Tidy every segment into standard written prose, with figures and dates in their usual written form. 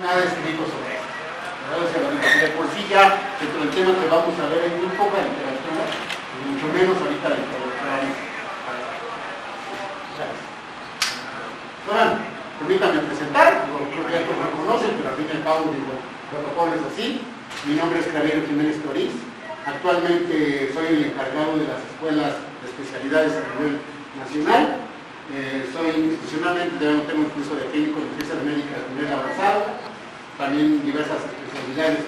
nada escrito sobre esto, ¿verdad? O sea, de por sí ya, dentro del tema que vamos a ver, hay muy poca literatura, y mucho menos ahorita la introductoria. Bueno, permítanme presentar, creo que ya todos me conocen, pero al fin y al cabo, digo, el protocolo es así. Mi nombre es Javier Jiménez Toriz. Actualmente soy el encargado de las escuelas de especialidades a nivel nacional. Soy institucionalmente, tengo un curso de técnico en ciencias médicas de nivel avanzado, también diversas especialidades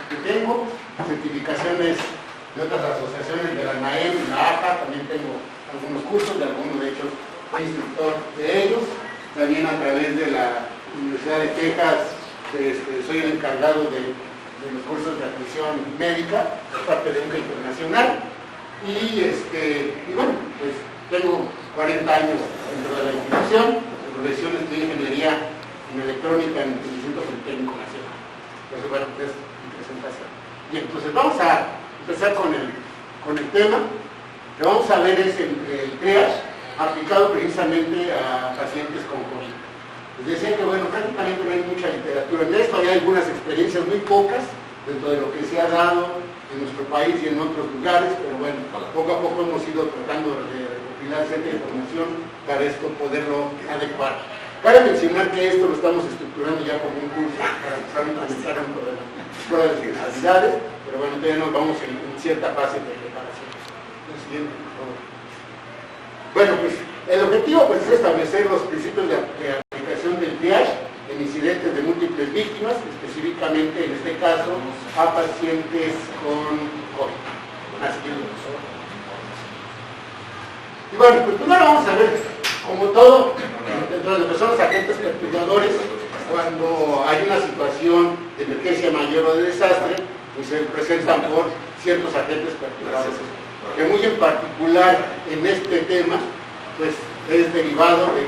que tengo, certificaciones de otras asociaciones de la NAEM y la APA, también tengo algunos cursos, de algunos de hecho soy instructor de ellos, también a través de la Universidad de Texas soy el encargado de los cursos de atención médica por parte de UNCA Internacional y bueno, pues tengo 40 años dentro de la institución, de profesión estudié ingeniería en electrónica en el Instituto Politécnico Nacional. Entonces, bueno, es mi presentación. Bien, entonces vamos a empezar con el tema. Lo que vamos a ver es el triage aplicado precisamente a pacientes con COVID. Les decía que, bueno, prácticamente no hay mucha literatura en esto, hay algunas experiencias muy pocas dentro de lo que se ha dado en nuestro país y en otros lugares, pero bueno, poco a poco hemos ido tratando de recopilar cierta información para esto poderlo adecuar. Cabe mencionar que esto lo estamos estructurando ya como un curso para empezar a implementar dentro de las pruebas de especialidades, pero bueno, todavía nos vamos en cierta fase de preparación. El siguiente, por favor. Bueno, pues el objetivo pues, es establecer los principios de aplicación del triage en incidentes de múltiples víctimas, específicamente en este caso a pacientes con COVID. Y bueno, pues primero vamos a ver, como todo, dentro de lo que son los agentes perturbadores, cuando hay una situación de emergencia mayor o de desastre, pues se presentan por ciertos agentes perturbadores, que muy en particular en este tema, pues es derivado del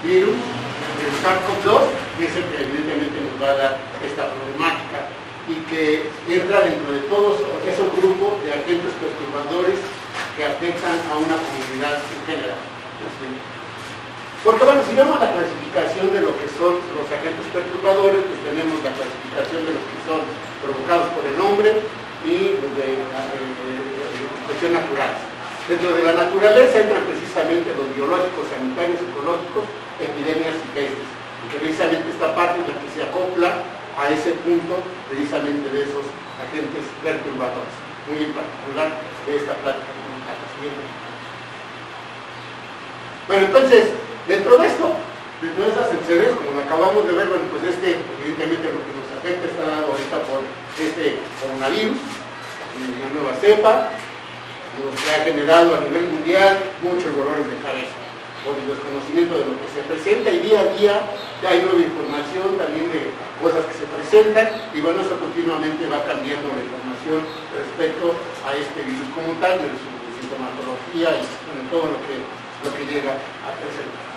virus, del SARS-CoV-2, que es el que evidentemente nos va a dar esta problemática y que entra dentro de todos esos grupos de agentes perturbadores que afectan a una comunidad en general. Porque bueno, si vemos la clasificación de lo que son los agentes perturbadores, pues tenemos la clasificación de los que son provocados por el hombre y los de cuestión naturales. Dentro de la naturaleza entran precisamente los biológicos, sanitarios, ecológicos, epidemias y pestes. Y que precisamente esta parte es la que se acopla a ese punto precisamente de esos agentes perturbadores. Muy en particular de esta plática. Bueno, entonces, dentro de esto, dentro de esas enfermedades, como lo acabamos de ver, bueno, pues evidentemente lo que nos afecta está dado ahorita por este coronavirus, una nueva cepa, que ha generado a nivel mundial muchos dolores de cabeza por el desconocimiento de lo que se presenta y día a día ya hay nueva información también de cosas que se presentan y bueno, eso continuamente va cambiando la información respecto a este virus como tal, de su sintomatología y bueno, todo lo que llega a presentar.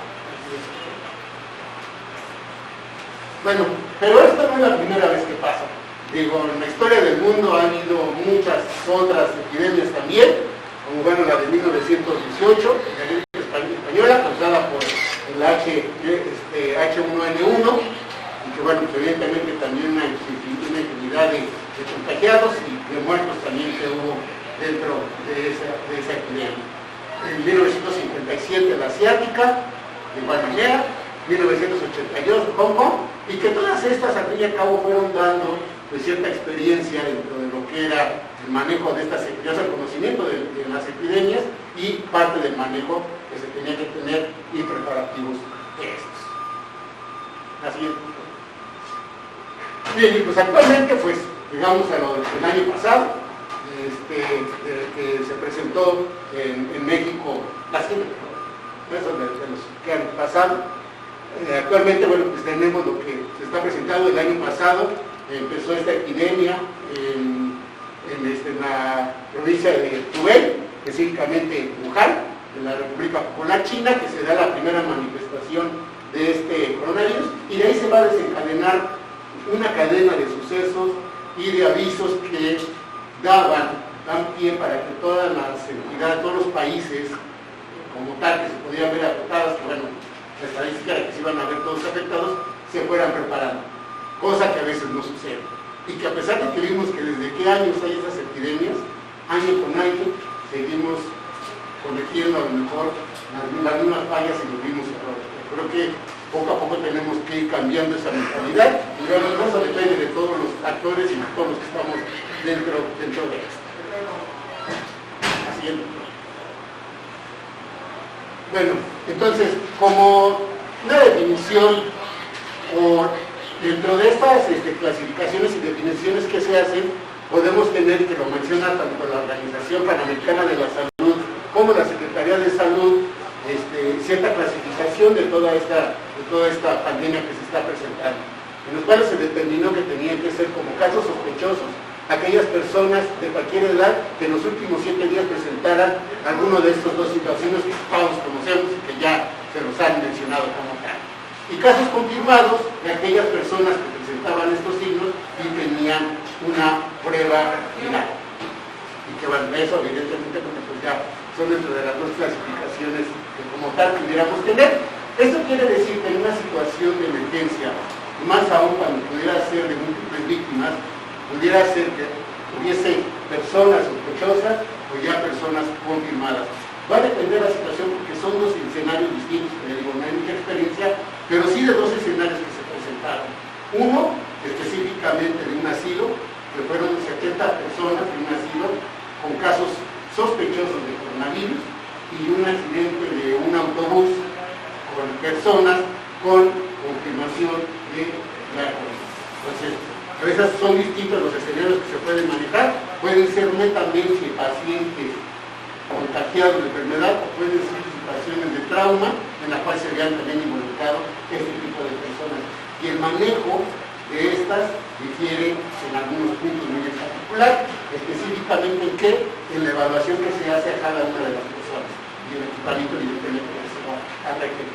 Bueno, pero esta no es la primera vez que pasa. Digo, en la historia del mundo ha habido muchas otras epidemias también, como bueno, la de 1918, la gripe española, causada por el H1N1, y que bueno, pues, evidentemente también una infinidad de contagiados y de muertos también que hubo dentro de esa epidemia. En 1957 la asiática, de igual manera, 1982 Hong Kong, y que todas estas al fin y al cabo fueron dando pues, cierta experiencia dentro de lo que era el manejo de estas epidemias, el conocimiento de las epidemias y parte del manejo que se tenía que tener y preparativos de estos. La siguiente. Bien, y pues actualmente, pues, digamos a lo del año pasado, que se presentó en México, la siguiente, eso de los que han pasado. Actualmente, bueno, pues tenemos lo que se está presentando el año pasado, empezó esta epidemia en la provincia de Hubei, específicamente Wuhan, en la República Popular China, que se da la primera manifestación de este coronavirus, y de ahí se va a desencadenar una cadena de sucesos y de avisos que dan pie para que todas las entidades, todos los países como tal que se podían ver afectadas, que bueno, la estadística de que se iban a ver todos afectados, se fueran preparando, cosa que a veces no sucede. Y que a pesar de que vimos que desde qué años hay esas epidemias, año con año seguimos cometiendo a lo mejor las mismas fallas y los mismos errores. Creo que poco a poco tenemos que ir cambiando esa mentalidad y eso depende de todos los actores y de todos los que estamos dentro de esto. Así es. Bueno, entonces, como una definición o dentro de estas clasificaciones y definiciones que se hacen, podemos tener, que lo menciona tanto la Organización Panamericana de la Salud como la Secretaría de Salud, cierta clasificación de toda esta pandemia que se está presentando, en los cuales se determinó que tenían que ser como casos sospechosos aquellas personas de cualquier edad que en los últimos 7 días presentaran alguno de estos dos situaciones que todos conocemos y que ya se los han mencionado como tal. Y casos confirmados de aquellas personas que presentaban estos signos y tenían una prueba final. Y que bueno, eso evidentemente porque pues ya son dentro de las dos clasificaciones que como tal pudiéramos tener. Esto quiere decir que en una situación de emergencia, más aún cuando pudiera ser de múltiples víctimas, pudiera ser que hubiese personas sospechosas o ya personas confirmadas. Va a depender de la situación porque son dos escenarios distintos, que digo, no hay mucha experiencia, pero sí de dos escenarios que se presentaron. Uno, específicamente de un asilo, que fueron 70 personas de un asilo con casos sospechosos de coronavirus y un accidente de un autobús con personas con confirmación de la COVID. Entonces, a veces son distintos los escenarios que se pueden manejar, pueden ser netamente pacientes contagiados de enfermedad o pueden ser situaciones de trauma en la cual se vean también involucrados este tipo de personas. Y el manejo de estas difiere en algunos puntos muy en particular, específicamente en qué, en la evaluación que se hace a cada una de las personas y el equipamiento evidentemente que se va a requerir.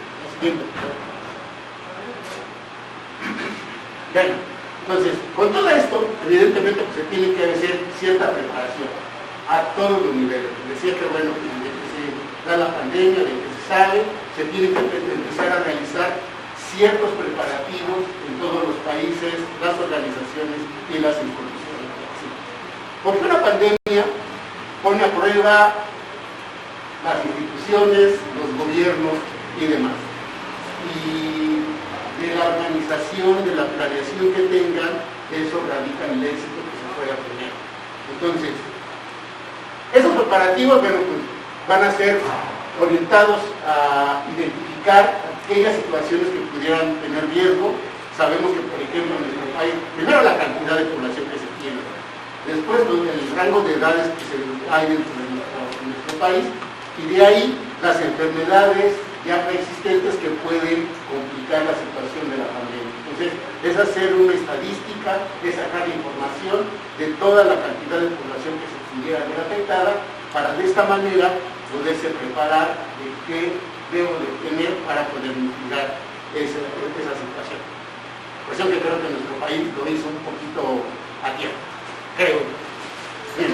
Bueno, entonces, con todo esto, evidentemente pues, se tiene que hacer cierta preparación a todos los niveles. Decía que bueno, desde que se da la pandemia, de que se sabe, se tiene que empezar a realizar ciertos preparativos en todos los países, las organizaciones y las instituciones. Porque una pandemia pone a prueba las instituciones, los gobiernos y demás. Y de la organización, de la planeación que tengan, eso radica en el éxito que se pueda tener. Entonces, esos preparativos, bueno, pues, van a ser orientados a identificar aquellas situaciones que pudieran tener riesgo. Sabemos que, por ejemplo, en nuestro país, primero la cantidad de población que se tiene, después el rango de edades que hay dentro de nuestro país, y de ahí las enfermedades ya preexistentes que pueden complicar la situación de la pandemia. Entonces, es hacer una estadística, es sacar información de toda la cantidad de población que se pudiera ver afectada, para de esta manera poderse preparar de qué debo de tener para poder mitigar esa situación. Por eso que creo que nuestro país lo hizo un poquito a tiempo, creo. Bien.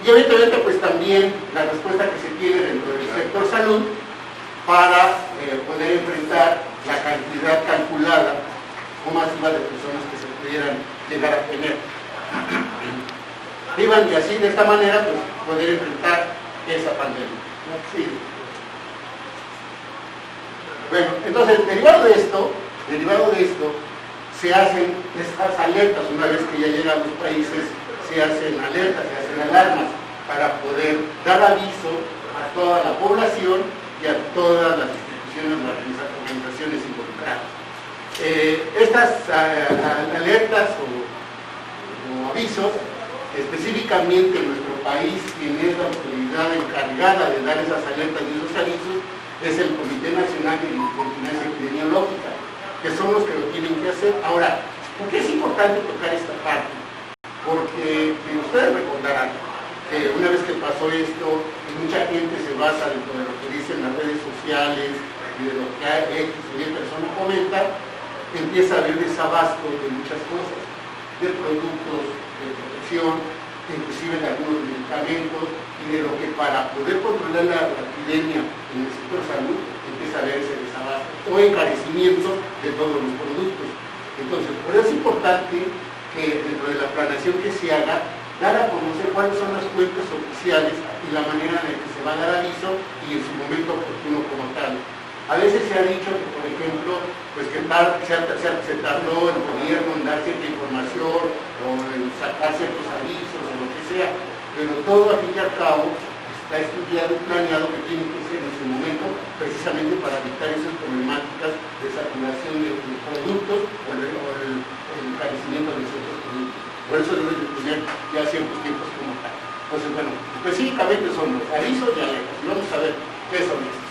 Y evidentemente pues también la respuesta que se tiene dentro del sector salud para poder enfrentar la cantidad calculada o masiva de personas que se pudieran llegar a tener. Vivan y así de esta manera pues poder enfrentar esa pandemia. Sí. Bueno, entonces derivado de esto, se hacen estas alertas. Una vez que ya llegan a los países, se hacen alertas, se hacen alarmas para poder dar aviso a toda la población y a todas las instituciones, las organizaciones involucradas. Estas alertas o avisos, específicamente en nuestro país, quien es la autoridad encargada de dar esas alertas y esos avisos, es el Comité Nacional de Vigilancia Epidemiológica, que son los que lo tienen que hacer. Ahora, ¿por qué es importante tocar esta parte? Porque ustedes recordarán que una vez que pasó esto, mucha gente se basa dentro de lo que dicen las redes sociales y de lo que X o Y persona comenta, empieza a haber desabasto de muchas cosas, de productos de protección, inclusive de algunos medicamentos, y de lo que para poder controlar la epidemia en el sector salud empieza a haber ese desabasto o encarecimiento de todos los productos. Entonces, por eso es importante que dentro de la planeación que se haga, dar a conocer cuáles son las fuentes oficiales y la manera en la que se va a dar aviso y en su momento oportuno como tal. A veces se ha dicho que, por ejemplo, pues que se tardó el gobierno en dar cierta información o en sacar ciertos avisos o lo que sea, pero todo al fin y al cabo está estudiado y planeado que tiene que ser en su momento precisamente para evitar esas problemáticas de saturación de productos o el encarecimiento de ciertos productos. Por eso debe de tener ya ciertos tiempos como tal. Entonces, bueno, específicamente son los avisos y alertas. Y vamos a ver qué son estos.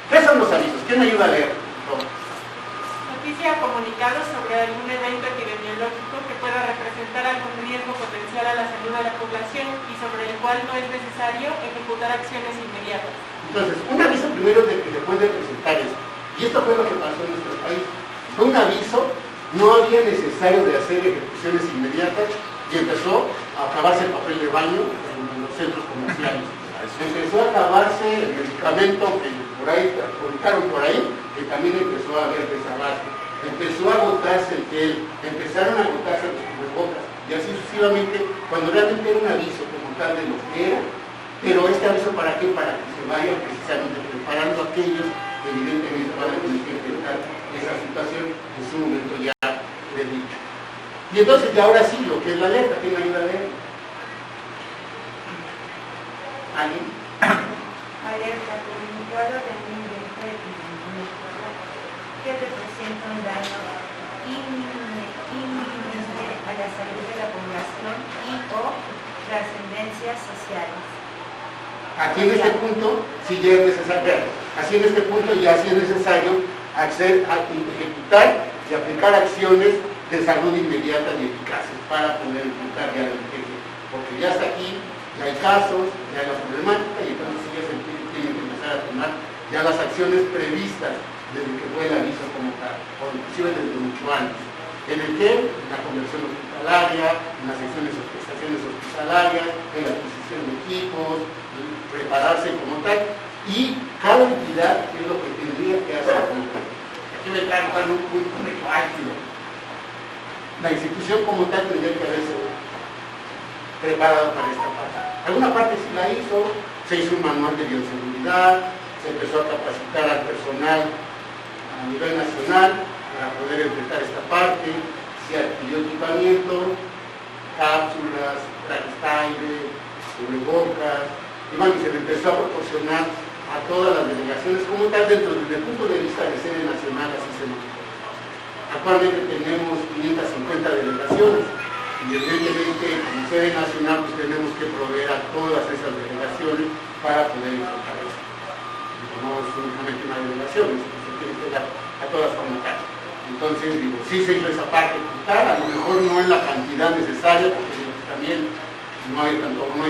¿Qué son los avisos? ¿Quién me ayuda a leer? Noticia o comunicado sobre algún evento epidemiológico que pueda representar algún riesgo potencial a la salud de la población y sobre el cual no es necesario ejecutar acciones inmediatas. Entonces, un aviso primero de que se puede presentar esto. Y esto fue lo que pasó en nuestro país. Fue un aviso, no había necesario de hacer ejecuciones inmediatas y empezó a acabarse el papel de baño en los centros comerciales. Empezó a acabarse el medicamento que por ahí, publicaron por ahí, que también empezó a haber desabasto. Empezó a agotarse el gel, empezaron a agotarse los cubrebocas, y así sucesivamente, cuando realmente era un aviso como tal de lo que era. Pero este aviso ¿para qué? Para que se vayan precisamente preparando a aquellos que evidentemente van a tener que enfrentar esa situación en su momento ya de dicho. Y entonces ya ahora sí, lo que es la alerta, ¿quién me ayuda a leer? ¿Alguien? Alerta, comunicado de un evento epidemiológico que representa un daño inminente a la salud de la población y o trascendencias sociales. Aquí en este punto sí ya es necesario, así en este punto ya sí es necesario ejecutar y aplicar acciones de salud inmediatas y eficaces para poder enfrentar ya la emergencia, porque ya hasta aquí ya hay casos, ya hay la problemática y entonces ya se tienen que empezar a tomar ya las acciones previstas desde que fue el aviso como tal, o inclusive desde mucho antes. ¿En el qué? En la conversión hospitalaria, en las estaciones hospitalarias, en la adquisición de equipos, en prepararse como tal, y cada entidad es lo que tendría que hacer. Aquí me traen un punto álgido. La institución como tal tendría que haberse preparado para esta parte. Alguna parte sí la hizo, se hizo un manual de bioseguridad, se empezó a capacitar al personal a nivel nacional para poder enfrentar esta parte, se adquirió equipamiento, cápsulas, trajes de aire, cubrebocas, y bueno, se le empezó a proporcionar a todas las delegaciones como tal dentro desde el punto de vista de sede nacional, así se nos puede. Actualmente tenemos 550 delegaciones. Y evidentemente, como sede nacional, pues tenemos que proveer a todas esas delegaciones para poder enfrentar esto. No es únicamente una delegación, se tiene que dar a todas como tal. Entonces, digo, sí se hizo esa parte tal, a lo mejor no en la cantidad necesaria, porque digo, también no hay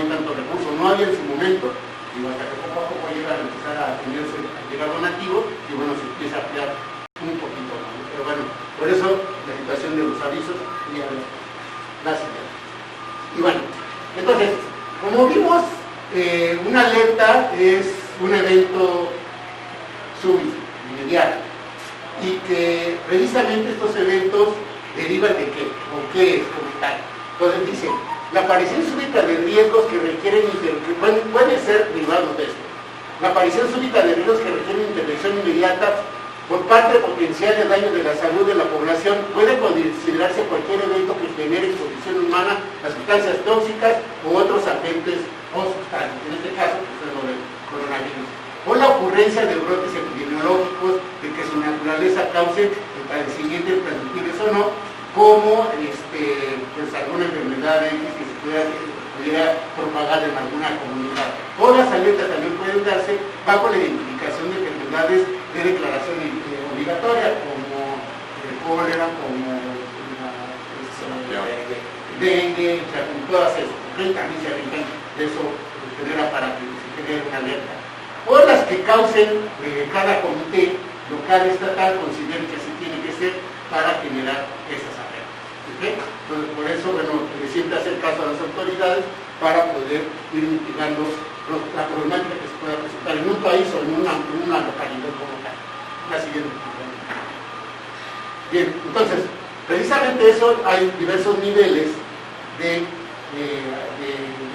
tanto recurso, no había en su momento, digo, hasta que poco a poco llega a empezar a llegar donativos, y bueno, se empieza a ampliar un poquito más. Pero bueno, por eso la situación de los avisos y gracias. Y bueno, entonces, como vimos, una alerta es un evento súbito, inmediato, y que precisamente estos eventos derivan de qué, o qué es como tal. Entonces dice, la aparición súbita de riesgos que requieren puede ser derivados de esto. La aparición súbita de riesgos que requieren intervención inmediata por parte potencial de daño de la salud de la población puede considerarse cualquier evento que genere exposición humana a sustancias tóxicas u otros agentes o sustancias, en este caso pues, es lo del coronavirus, o la ocurrencia de brotes epidemiológicos de que su naturaleza cause el padecimiento transmitibles o no, como pues, alguna enfermedad X que se pudiera propagar en alguna comunidad. O las alertas también pueden darse bajo la identificación de enfermedades de declaración obligatoria, como el cólera, como dengue, todas esas. También se aplican de eso, genera para que se genere una alerta. O las que causen cada comité local, estatal, considere que así tiene que ser para generar esas alertas. ¿Okay? Entonces, por eso, bueno, siempre hacer caso a las autoridades para poder ir mitigando la problemática que se pueda presentar en un país o en una localidad como tal. La siguiente. Bien, entonces, precisamente eso, hay diversos niveles de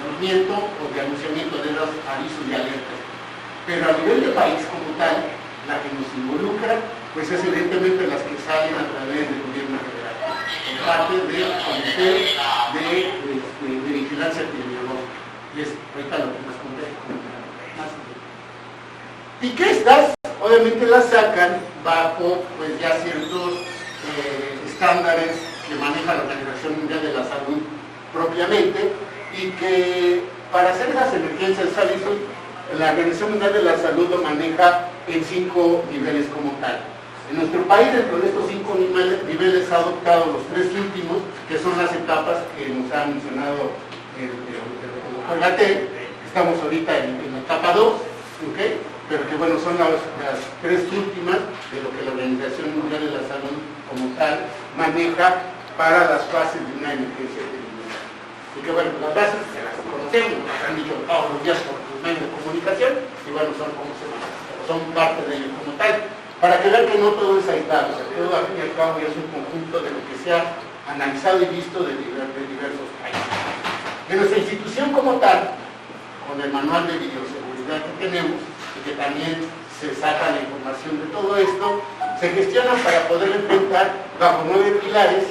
movimiento o de anunciamiento de los avisos y alertas. Pero a nivel de país como tal, la que nos involucra, pues es evidentemente las que salen a través del gobierno federal, en parte del Comité de Vigilancia Epidemiológica. Y es ahorita lo que más complejo. Y que estas, obviamente las sacan bajo pues ya ciertos estándares que maneja la Organización Mundial de la Salud propiamente, y que para hacer las emergencias sanitarias, la Organización Mundial de la Salud lo maneja en 5 niveles como tal. En nuestro país, dentro de estos 5 niveles, ha adoptado los 3 últimos, que son las etapas que nos ha mencionado el doctor Gatell. Estamos ahorita en la etapa 2, ¿okay? Pero que bueno, son las 3 últimas de lo que la Organización Mundial de la Salud como tal maneja para las fases de una emergencia epidemiológica. Y que bueno, las bases se las conocemos, las han dicho todos los días por los medios de comunicación, y bueno, son como se manejan, son parte de ello como tal. Para que vean que no todo es aislado, o sea, todo al fin y al cabo es un conjunto de lo que se ha analizado y visto de diversos países. En nuestra institución como tal, con el manual de bioseguridad que tenemos, y que también se saca la información de todo esto, se gestionan para poder enfrentar bajo 9 pilares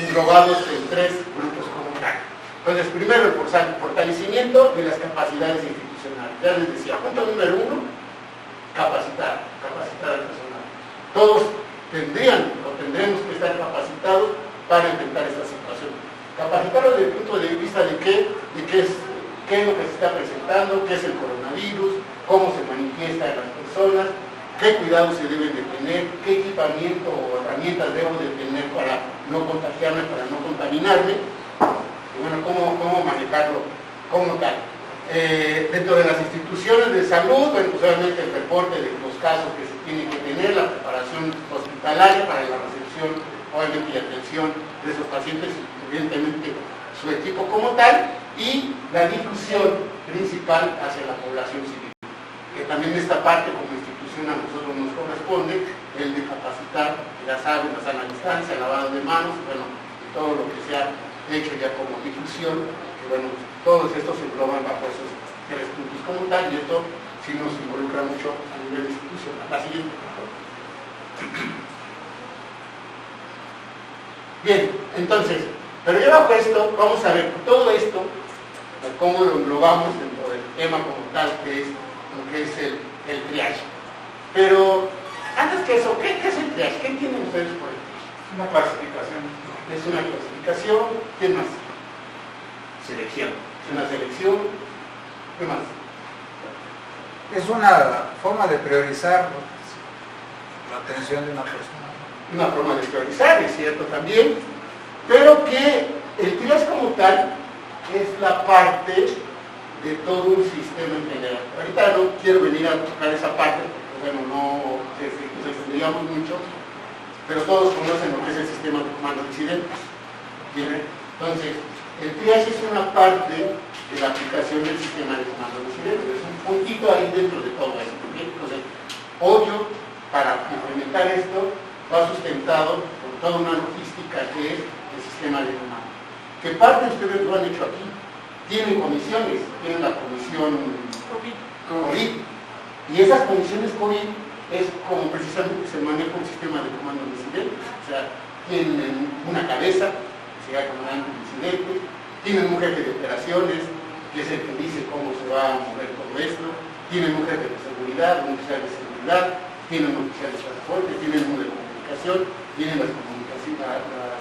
englobados en 3 grupos como tal. Entonces, primero el fortalecimiento de las capacidades institucionales. Ya les decía, punto número 1, capacitar al personal. Todos tendrían o tendremos que estar capacitados para enfrentar esta situación. Capacitarlos desde el punto de vista de qué es lo que se está presentando, qué es el coronavirus, cómo se manifiesta en las personas, qué cuidados se deben de tener, qué equipamiento o herramientas debo de tener para no contagiarme, para no contaminarme, y bueno, cómo manejarlo como tal. Dentro de las instituciones de salud, bueno, pues obviamente el reporte de los casos que se tienen que tener, la preparación hospitalaria para la recepción, obviamente, y atención de esos pacientes, evidentemente su equipo como tal, y la difusión principal hacia la población civil. Que también esta parte como institución a nosotros nos corresponde, el de capacitar, ya saben, la sana distancia, el lavado de manos, bueno, y todo lo que se ha hecho ya como difusión, que bueno, todos estos se engloban bajo esos 3 puntos como tal, y esto sí nos involucra mucho a nivel institucional. La siguiente, por favor. Bien, entonces, pero ya bajo esto, vamos a ver todo esto, cómo lo englobamos dentro del tema como tal, que es lo que es el triage. Pero, antes que eso, ¿qué es el triage? ¿Qué entienden ustedes por el triage? Una clasificación. Es una clasificación. ¿Qué más? Selección. Es una selección. ¿Qué más? Es una forma de priorizar la atención de una persona. Una forma de priorizar, es cierto también, pero que el triage como tal es la parte de todo un sistema en general. Ahorita no quiero venir a tocar esa parte, porque bueno, no nos extenderíamos mucho, pero todos conocen lo que es el sistema de comandos disidentes. ¿Bien? Entonces, el triage es una parte de la aplicación del sistema de comandos disidentes, es un puntito ahí dentro de todo eso. ¿Bien? Entonces, obvio, para implementar esto, va sustentado por toda una logística que es el sistema de comandos. ¿Qué parte ustedes lo han hecho aquí? Tienen comisiones, tienen la comisión COVID. Y esas comisiones COVID es como precisamente se maneja un sistema de comandos disidentes. O sea, tienen una cabeza, que se llama comandante disidente, tienen un jefe de operaciones, que es el que dice cómo se va a mover todo esto, tienen un jefe de seguridad, un oficial de seguridad, tienen un oficial de transporte, tienen uno de comunicación, tienen las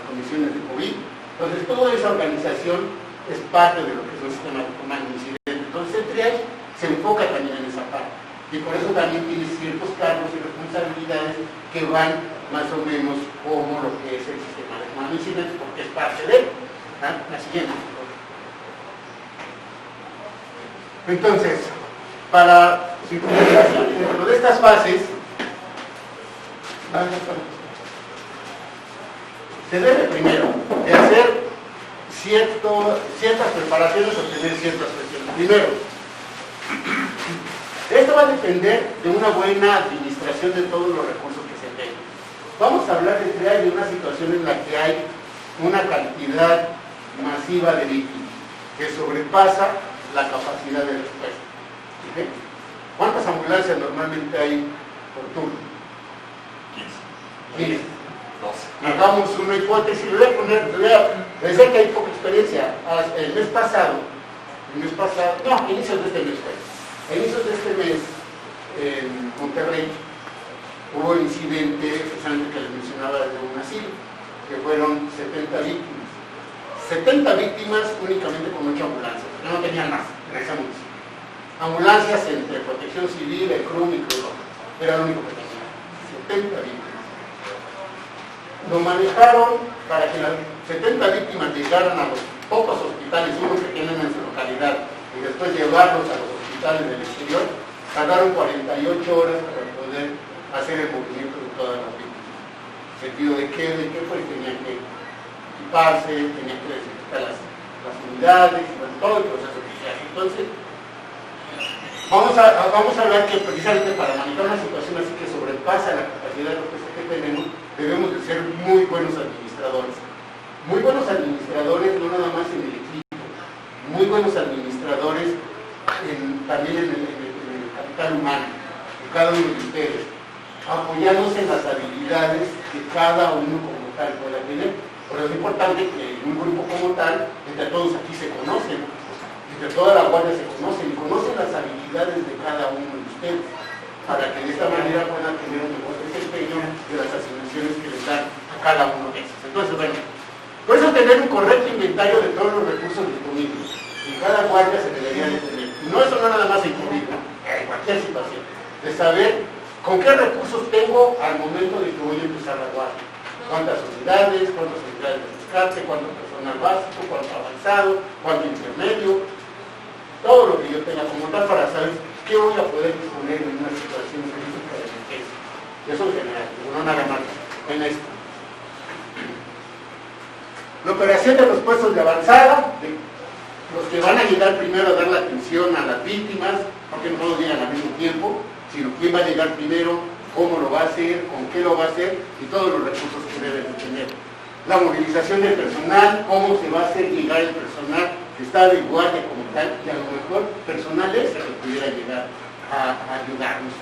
comisiones de COVID. Entonces, toda esa organización es parte de lo que es el sistema de comando incidente. Entonces, el triage se enfoca también en esa parte. Y por eso también tiene ciertos cargos y responsabilidades que van más o menos como lo que es el sistema de comando incidente, porque es parte de él. La siguiente. Entonces, para su implementación dentro de estas fases, se debe primero de hacer ciertas preparaciones o tener ciertas cuestiones. Primero, esto va a depender de una buena administración de todos los recursos que se tengan. Vamos a hablar de triage de una situación en la que hay una cantidad masiva de víctimas que sobrepasa la capacidad de respuesta. ¿Okay? ¿Cuántas ambulancias normalmente hay por turno? 15. 12. Hagamos una hipótesis, les decía que hay poca experiencia. El mes pasado, no, inicios de este mes, a inicios de este mes, en Monterrey, hubo el incidente, precisamente que les mencionaba, de un asilo, que fueron 70 víctimas. 70 víctimas únicamente con 8 ambulancias, no tenían más en esa municipio. Ambulancias entre Protección Civil, el CRUM y Cruz Roja, era lo único que tenían. 70 víctimas. Lo manejaron para que las 70 víctimas llegaran a los pocos hospitales, unos que tienen en su localidad, y después llevarlos a los hospitales del exterior. Tardaron 48 horas para poder hacer el movimiento de todas las víctimas. ¿En sentido de qué? De qué fue? Tenían que equiparse, tenían que desinfectar las unidades, todo el proceso que se hace. Entonces, vamos a hablar que precisamente para manejar una situación así que sobrepasa la capacidad de respuesta que tenemos, debemos de ser muy buenos administradores. Muy buenos administradores, no nada más en el equipo, muy buenos administradores también en el capital humano, en cada uno de ustedes, apoyándose en las habilidades que cada uno como tal pueda tener. Por eso es importante que un grupo como tal, entre todos aquí se conocen, entre toda la guardia se conocen y conocen las habilidades de cada uno de ustedes, para que de esta manera puedan tener un mejor desempeño de las asignaciones que les dan a cada uno de ellos. Entonces, bueno, por eso tener un correcto inventario de todos los recursos disponibles. En cada guardia se debería de tener. No, eso no nada más en COVID, en cualquier situación. De saber con qué recursos tengo al momento de que voy a empezar la guardia. Cuántas unidades de descarte, cuánto personal básico, cuánto avanzado, cuánto intermedio. Todo lo que yo tenga como tal para saber qué voy a poder disponer en una situación crítica de emergencia. Eso en general, no nada más en esto. La operación de los puestos de avanzada, los que van a llegar primero a dar la atención a las víctimas, porque no todos llegan al mismo tiempo, sino quién va a llegar primero, cómo lo va a hacer, con qué lo va a hacer y todos los recursos que deben de tener. La movilización del personal, cómo se va a hacer llegar el personal que está de guardia como tal, y a lo mejor personal extra que pudiera llegar a ayudarnos.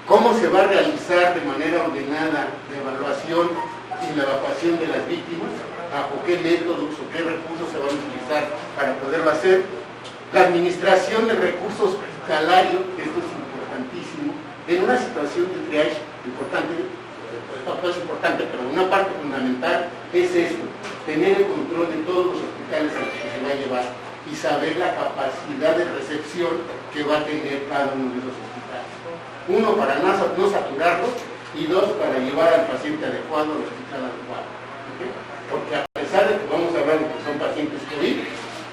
Cómo se va a realizar de manera ordenada la evaluación y la evacuación de las víctimas, bajo qué métodos o qué recursos se van a utilizar para poderlo hacer. La administración de recursos hospitalarios, esto es importantísimo, en una situación de triage importante, esto es importante, pero una parte fundamental es esto, tener el control de todos los hospitales a los que se va a llevar y saber la capacidad de recepción que va a tener cada uno de los hospitales. Uno, para no saturarlos, y dos, para llevar al paciente adecuado al hospital adecuado. ¿Okay? Porque a pesar de que vamos a hablar de que son pacientes COVID,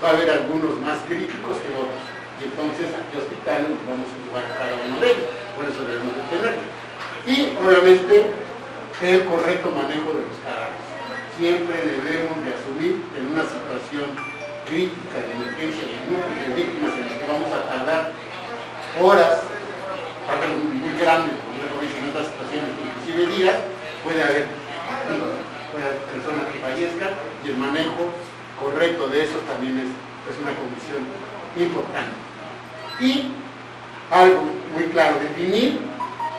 va a haber algunos más críticos que otros. Y entonces a qué hospitales vamos a llevar a cada uno de ellos. Por eso debemos de tenerlo. Y obviamente el correcto manejo de los cadáveres. Siempre debemos de asumir en una situación crítica de emergencia de número de víctimas en las que vamos a tardar horas, muy grandes, en otras situaciones, inclusive días, puede haber personas que fallezcan y el manejo correcto de eso también es una condición importante. Y algo muy claro, definir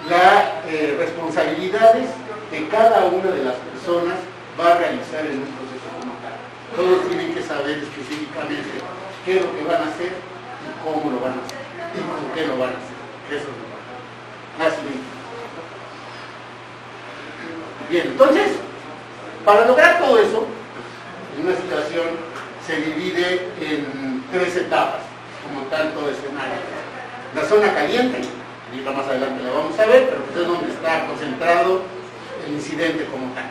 las responsabilidades que cada una de las personas va a realizar en un proceso como tal. Todos tienen que saber específicamente qué es lo que van a hacer y cómo lo van a hacer y con qué lo van a hacer. Eso es lo importante. Bien, entonces, para lograr todo eso, en una situación se divide en 3 etapas, como tal todo escenario. La zona caliente, y más adelante la vamos a ver, pero pues es donde está concentrado el incidente como tal.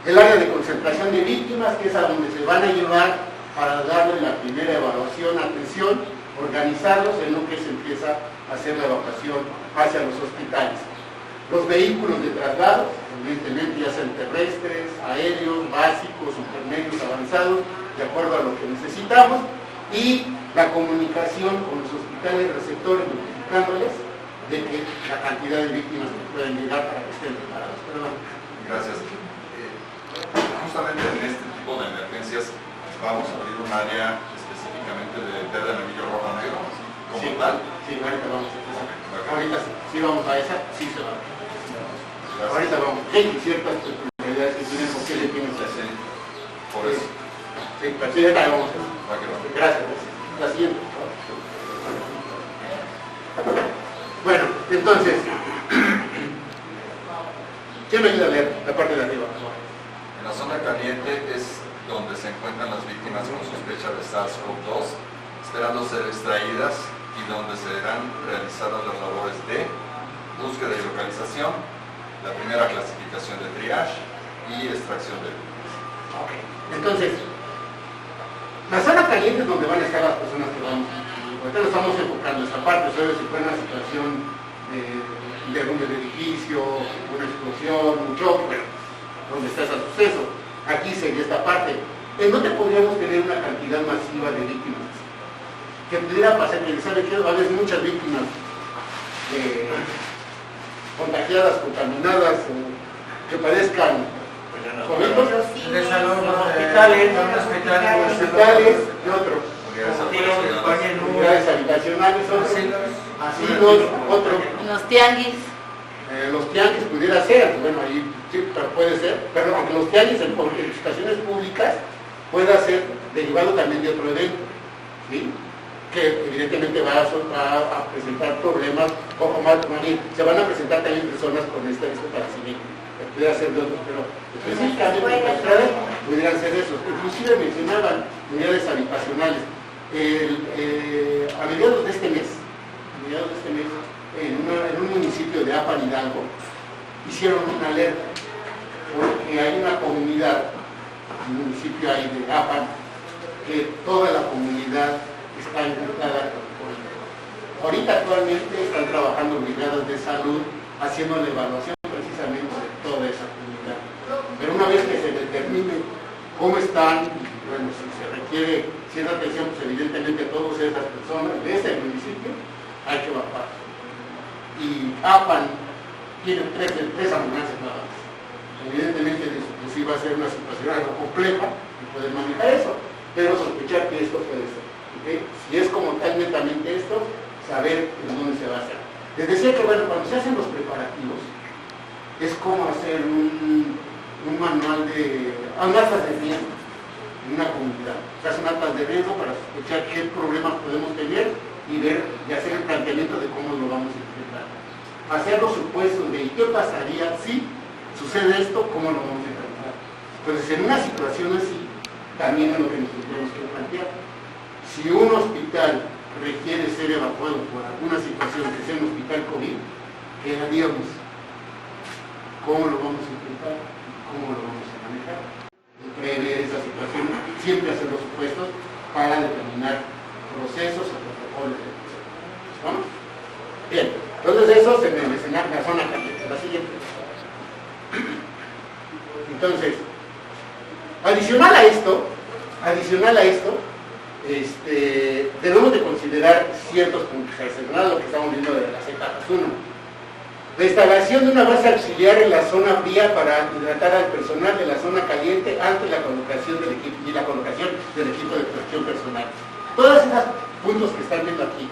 El área de concentración de víctimas, que es a donde se van a llevar para darle la primera evaluación, atención, organizarlos en lo que se empieza a hacer la evacuación hacia los hospitales. Los vehículos de traslado, evidentemente ya sean terrestres, aéreos, básicos, intermedios, avanzados, de acuerdo a lo que necesitamos, y la comunicación con los hospitales receptores, notificándoles de que la cantidad de víctimas que pueden llegar para que estén preparados. Pero bueno. Gracias. Justamente en este tipo de emergencias vamos a abrir un área específicamente de verde, amarillo, rojo, negro, como Sí, tal. sí, ahorita vamos a esa. Ahorita sí vamos a esa, sí se va. Gracias. Ahorita vamos. Hay ciertas peculiaridades que tienen, por qué le tienen que hacer. Por eso. Sí, pero sí, ahorita vamos a eso. Va que va. Gracias. La siguiente. Bueno, entonces, ¿quién me ayuda a leer la parte de arriba? En la zona caliente es donde se encuentran las víctimas con sospecha de SARS-CoV-2, esperando ser extraídas y donde serán realizadas las labores de búsqueda y localización, la primera clasificación de triage y extracción de víctimas. Ok. Entonces, la zona caliente es donde van a estar las personas que vamos. Ahorita nos estamos enfocando en esta parte, sobre si fue una situación de derrumbe de edificio, una explosión, un choque, bueno, donde está ese suceso. Aquí sería esta parte. ¿En dónde podríamos tener una cantidad masiva de víctimas? Que pudiera pasar, que sabe que va a haber muchas víctimas contagiadas, contaminadas, que padezcan COVID, De salud, hospitales, hospitales y otros. Unidades habitacionales, otros, asilos, otros. Los tianguis. Los tianguis pudiera ser, bueno, ahí sí, pero puede ser, pero aunque los tianguis en estaciones públicas pueda ser derivado también de otro evento, ¿sí? Que evidentemente va a presentar problemas, ojo más, se van a presentar también personas con este padecimiento, pudiera ser de otros, pero específicamente pudieran ser esos. Inclusive mencionaban unidades habitacionales. A mediados de este mes, en un municipio de Apan, Hidalgo, hicieron una alerta porque hay una comunidad, un municipio ahí de Apan, que toda la comunidad está infectada con COVID. Ahorita actualmente están trabajando brigadas de salud haciendo la evaluación precisamente de toda esa comunidad. Pero una vez que se determine cómo están, bueno, si se requiere cierta atención, pues evidentemente todas esas personas de ese municipio hay que evacuar. Y APAN tiene tres ambulancias nada más. Evidentemente pues sí va a ser una situación algo compleja y poder manejar eso, pero sospechar que esto puede ser. ¿Okay? Si es como tal netamente esto, saber en dónde se va a hacer. Les decía que bueno, cuando se hacen los preparativos, es como hacer un manual de actas de riesgo en una comunidad. Se hacen actas de riesgo para sospechar qué problemas podemos tener y ver y hacer el planteamiento de cómo lo vamos a enfrentar. Hacer los supuestos de qué pasaría si sucede esto, cómo lo vamos a enfrentar. Entonces, en una situación así, también es lo que nos tenemos que plantear. Si un hospital requiere ser evacuado por alguna situación que sea un hospital COVID, ¿qué haríamos? ¿Cómo lo vamos a enfrentar? ¿Cómo lo vamos a manejar? Prever esa situación, siempre hacer los supuestos para determinar procesos o protocolos de acción. ¿Estamos? Bien, entonces eso se me menciona la zona caliente. La siguiente. Entonces, adicional a esto, debemos de considerar ciertos puntos, adicional a lo que estamos viendo de las etapas. 1. La instalación de una base auxiliar en la zona fría para hidratar al personal de la zona caliente antes de la colocación del equipo y la colocación del equipo de protección personal. Todos esos puntos que están viendo aquí,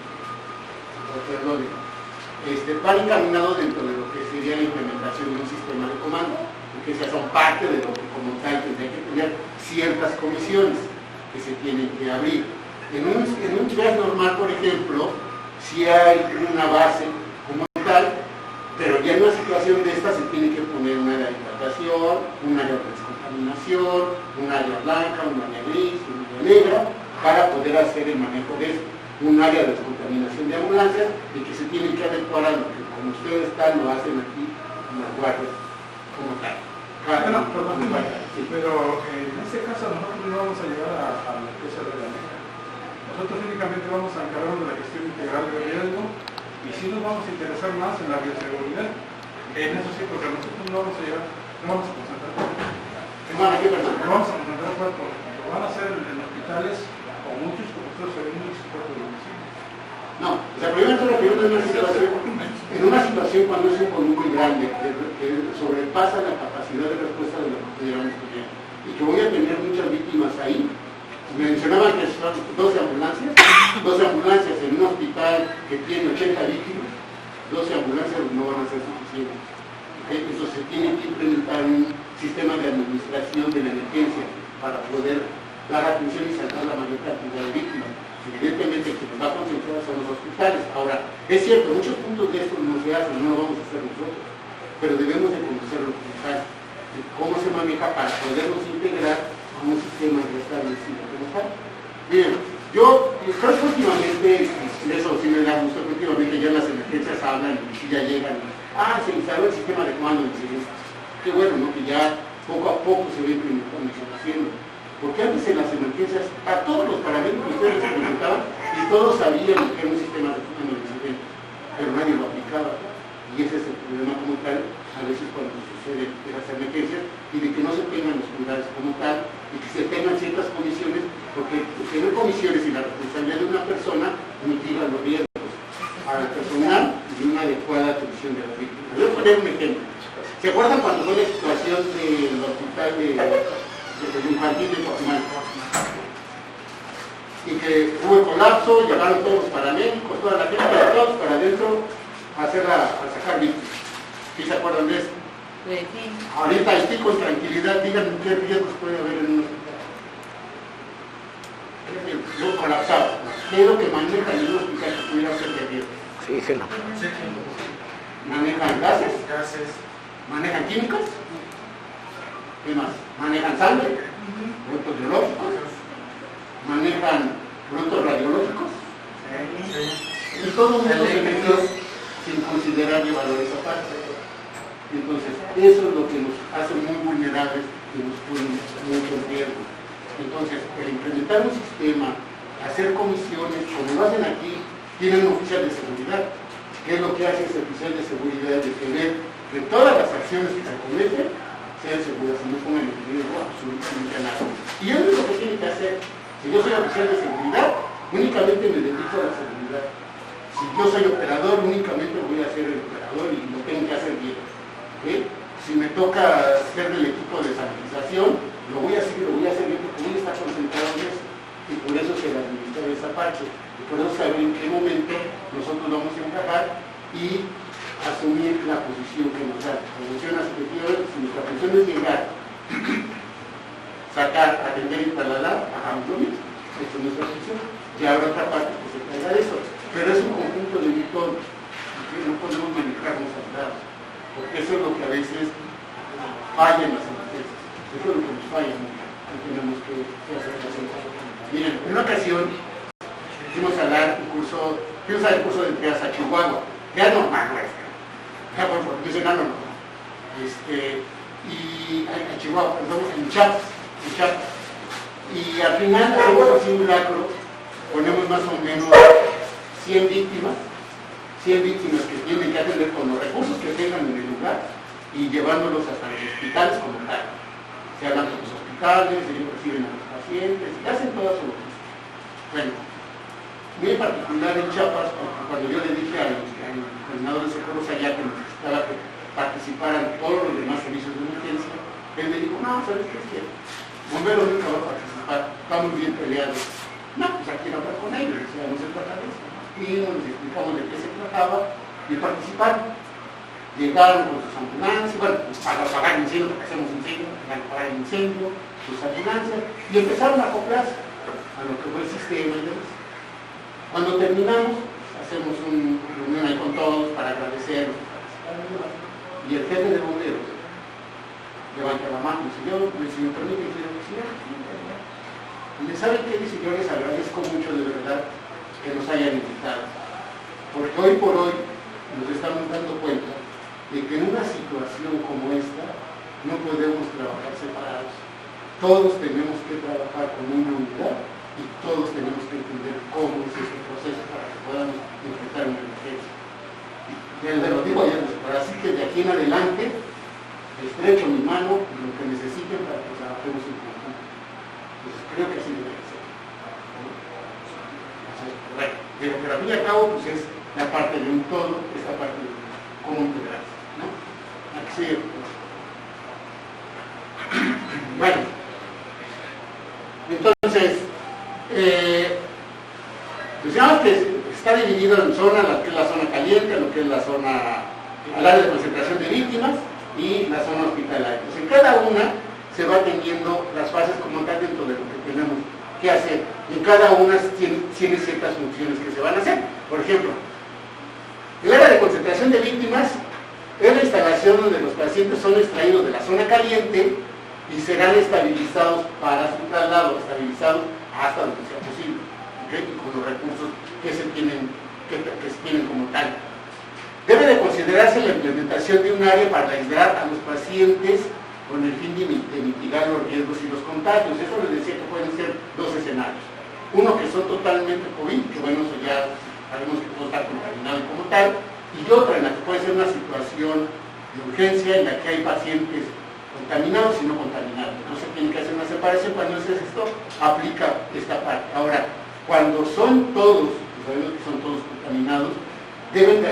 van encaminados dentro de lo que sería la implementación de un sistema de comando, porque esas son parte de lo que como tal tendría que tener ciertas comisiones que se tienen que abrir. En un triage normal, por ejemplo, si hay una base como tal, pero ya en una situación de esta se tiene que poner un área de hidratación, un área de descontaminación, un área blanca, un área gris, un área negra, para poder hacer el manejo de esto. Un área de descontaminación de ambulancias y que se tiene que adecuar a lo que como ustedes están, lo hacen aquí en las guardias como tal. Bueno, pero en este caso nosotros no vamos a llegar a la empresa de la negra. Nosotros únicamente vamos a encargarnos de la gestión integral de riesgo y sí nos vamos a interesar más en la bioseguridad. En eso sí, porque nosotros no vamos a llegar, no vamos a concentrar. No vamos a concentrar cuerpos. Lo van a hacer en hospitales o muchos, como ustedes saben, muchos cuerpos de municipio. No, o sea, primero estoy refiriendo a una situación, En una situación cuando es un columpio grande, que sobrepasa la capacidad de respuesta de lo que pudiéramos tener, y que voy a tener muchas víctimas ahí, mencionaban que son 12 ambulancias en un hospital que tiene 80 víctimas, 12 ambulancias no van a ser suficientes. Eso se tiene que implementar un sistema de administración de la emergencia para poder dar atención y salvar la mayor cantidad de víctimas. Evidentemente el que nos va a concentrar son los hospitales. Ahora, es cierto, muchos puntos de esto no se hacen, no lo vamos a hacer nosotros, pero debemos de conocer los hospitales, cómo se maneja para poderlos integrar a un sistema establecido como tal. Bien, yo creo que últimamente, eso sí me da gusto, últimamente ya las emergencias hablan y ya llegan. Se instaló el sistema de comando de incidencia. Qué bueno, ¿no? Que ya poco a poco se ve implementando y se va haciendo. Porque antes en las emergencias, a todos los paramédicos ustedes se preguntaban y todos sabían que era un sistema de comando de incidencia, pero nadie lo aplicaba. Y ese es el problema como tal, a veces cuando suceden las emergencias, y de que no se tengan los cuidados como tal, y que se tengan ciertas comisiones, porque tener comisiones y la responsabilidad de una persona mitiga los riesgos al personal y una adecuada atención de la víctima. Voy a poner un ejemplo. ¿Se acuerdan cuando fue la situación del hospital de infantil de Coahuila? Y que hubo el colapso, llegaron todos los paramédicos, toda la gente, todos para adentro a sacar víctimas. ¿Sí se acuerdan de eso? Sí. Ahorita estoy con tranquilidad, díganme qué riesgos puede haber en un hospital. Yo colapsado. ¿Qué es lo que manejan en un hospital que pudiera ser de riesgo? Oxígeno. Manejan gases, manejan químicos, ¿qué más? Manejan sangre, productos biológicos, manejan productos radiológicos, y todos estos elementos sin considerar y valorar esa parte. Entonces, eso es lo que nos hace muy vulnerables y nos pone mucho en riesgo. Entonces, el implementar un sistema, hacer comisiones, como lo hacen aquí, tienen un oficial de seguridad. ¿Qué es lo que hace ese oficial de seguridad? De tener que todas las acciones que se cometen sean seguras y no pongan en riesgo absolutamente nada. Y eso es lo que tiene que hacer. Si yo soy oficial de seguridad, únicamente me dedico a la seguridad. Si yo soy operador, únicamente voy a ser el operador y lo tengo que hacer bien. ¿Okay? Si me toca ser del equipo de sanitización, lo voy a hacer bien porque voy a estar concentrado en eso. Y por eso se le administra esa parte. Y por eso saber en qué momento nosotros vamos a encajar y asumir la posición que nos da. Como menciona, si nuestra función es llegar, sacar, atender y trasladar, hagamos lo mismo. Esa es nuestra función. Ya habrá otra parte que se traiga de eso. Pero es un conjunto de todo. No podemos manejarnos al lado. Porque eso es lo que a veces falla en las emergencias. Eso es lo que nos falla mucho. Tenemos que hacer así. Miren, en una ocasión fuimos a dar un curso de empleadas a Chihuahua, que era normal, no es ya por profesional no. Y a Chihuahua, estamos en Chiapas. Y al final hacemos así un milagro, ponemos más o menos 100 víctimas que tienen que atender con los recursos que tengan en el lugar y llevándolos hasta los hospitales como tal. Se hablan con los hospitales, ellos reciben a los pacientes y hacen toda su logística. Bueno, muy en particular en Chiapas, cuando yo le dije al coordinador de socorros allá que necesitaba que participaran todos los demás servicios de emergencia, él me dijo, no, ¿sabes qué es que bomberos nunca va a participar, estamos bien peleados? No, pues aquí no hablar con ellos, o sea, no se trata de eso. Y nos explicamos de qué se trataba y participaron. Llegaron con sus ambulancias, bueno, pues para apagar el incendio, porque hacemos incendio, para apagar el incendio, sus ambulancias, y empezaron a acoplarse a lo que fue el sistema y demás. Cuando terminamos, hacemos una reunión ahí con todos para agradecerlos, y el jefe de bomberos levanta la mano y dice, yo, si me permiten, quiero decir, y ¿saben qué? Dice, yo les agradezco mucho de verdad que nos hayan invitado, porque hoy por hoy nos estamos dando cuenta de que en una situación como esta no podemos trabajar separados. Todos tenemos que trabajar con una unidad y todos tenemos que entender cómo es ese proceso para que podamos enfrentar una emergencia. Les lo digo ayer, así que de aquí en adelante estrecho mi mano y lo que necesiten para que trabajemos en conjunto. Entonces creo que así debe ser. Bueno, pero al fin y al cabo pues es la parte de un todo, esta parte de un Sí. Bueno, entonces, pues digamos que está dividido en zonas, lo que es la zona caliente, lo que es la zona, al área de concentración de víctimas y la zona hospitalaria. Pues en cada una se va atendiendo las fases como tal dentro de lo que tenemos que hacer. Y en cada una tiene ciertas funciones que se van a hacer. Por ejemplo, el área de concentración de víctimas es la instalación donde los pacientes son extraídos de la zona caliente y serán estabilizados para su traslado, estabilizados hasta donde sea posible, ¿okay? Y con los recursos que se tienen como tal. Debe de considerarse la implementación de un área para aislar a los pacientes con el fin de mitigar los riesgos y los contagios. Eso les decía que pueden ser dos escenarios. Uno que son totalmente COVID, que bueno, eso ya sabemos que puede estar contaminado como tal, y otra en la que puede ser una situación de urgencia en la que hay pacientes contaminados y no contaminados. Entonces tiene que hacer una separación. Cuando es esto, aplica esta parte. Ahora, cuando son todos, sabemos que son todos contaminados, deben de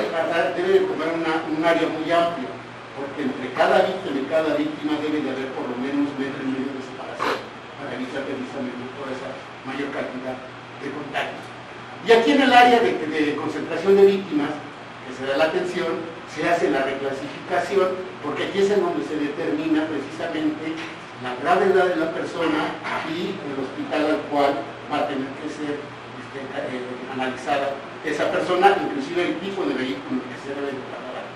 tomar un área muy amplia, porque entre cada víctima debe de haber por lo menos 1,5 metros de separación para evitar precisamente toda esa mayor cantidad de contagios. Y aquí en el área de concentración de víctimas, que se da la atención, se hace la reclasificación, porque aquí es en donde se determina precisamente la gravedad de la persona y el hospital al cual va a tener que ser analizada esa persona, inclusive el tipo de vehículo que se debe de trasladar,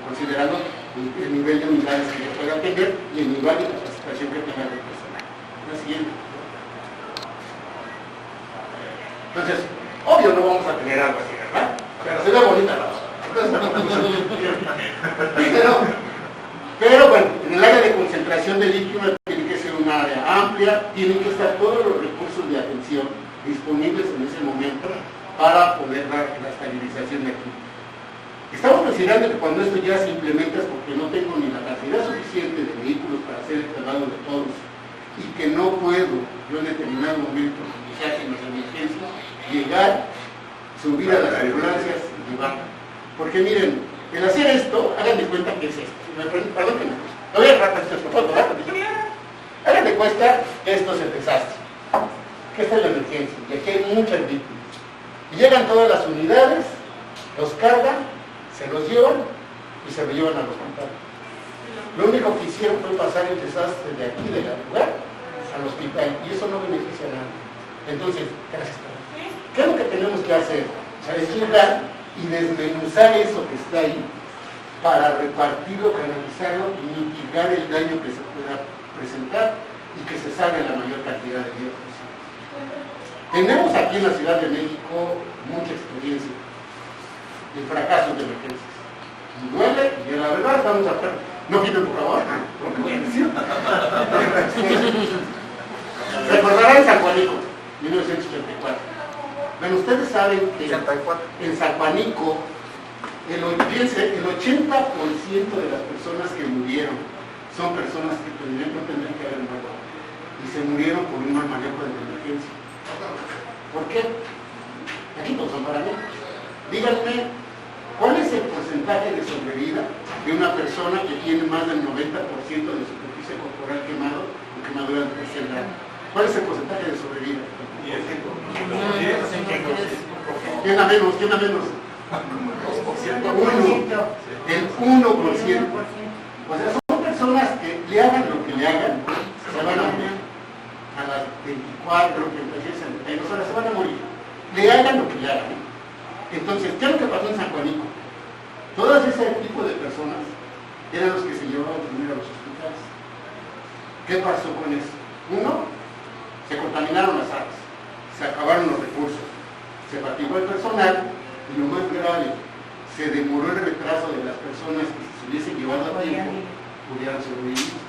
considerando el nivel de unidades que se pueda tener y el nivel de capacitación que tenga el personal. La siguiente. Entonces, obvio no vamos a tener algo así, ¿verdad? Pero se ve bonita la cosa. Pero bueno, en el área de concentración de víctimas tiene que ser un área amplia, tienen que estar todos los recursos de atención disponibles en ese momento para poder dar la estabilización de aquí. Estamos considerando que cuando esto ya se implementa es porque no tengo ni la cantidad suficiente de vehículos para hacer el traslado de todos y que no puedo yo en determinado momento, como se hace en las emergencias, llegar, subir a las ambulancias y llevar. Porque miren, el hacer esto, hagan de cuenta que es esto. Perdón que me lo voy a tratar esto, por favor, hagan de cuenta que esto es el desastre, que esta es la emergencia, y aquí hay muchas víctimas. Y llegan todas las unidades, los cargan, se los llevan y se lo llevan al hospital. Lo único que hicieron fue pasar el desastre de aquí, del lugar, al hospital, y eso no beneficia a nadie. Entonces, gracias. ¿Qué es lo que tenemos que hacer? O sea, es llegar y desmenuzar eso que está ahí para repartirlo, canalizarlo y mitigar el daño que se pueda presentar y que se salve la mayor cantidad de vida posible. Tenemos aquí en la Ciudad de México mucha experiencia en fracasos de emergencias. Y duele, y la verdad estamos a perder. No quiten por favor, porque voy a decir. Recordarán San Juanico, 1984. Bueno, ustedes saben que en San Juanico el 80% de las personas que murieron son personas que tendrían que haber muerto y se murieron por un mal manejo de la emergencia. ¿Por qué? Aquí no son para mí. Díganme, ¿cuál es el porcentaje de sobrevida de una persona que tiene más del 90% de superficie corporal quemado o quemadura de tercer grado? ¿Cuál es el porcentaje de sobrevida? 10%. ¿Quién a menos? ¿Quién a menos? 1%. El 1%. O sea, son personas que le hagan lo que le hagan, se van a morir. A las 24, 36, 72 horas se van a morir. Le hagan lo que le hagan. Entonces, ¿qué es lo que pasó en San Juanico? Todos ese tipo de personas eran los que se llevaban primero a los hospitales. ¿Qué pasó con eso? Uno, se contaminaron las aguas, se acabaron los recursos, se fatigó el personal y lo más grave, se demoró el retraso de las personas que se hubiesen llevado a tiempo, pudieran sobrevivir.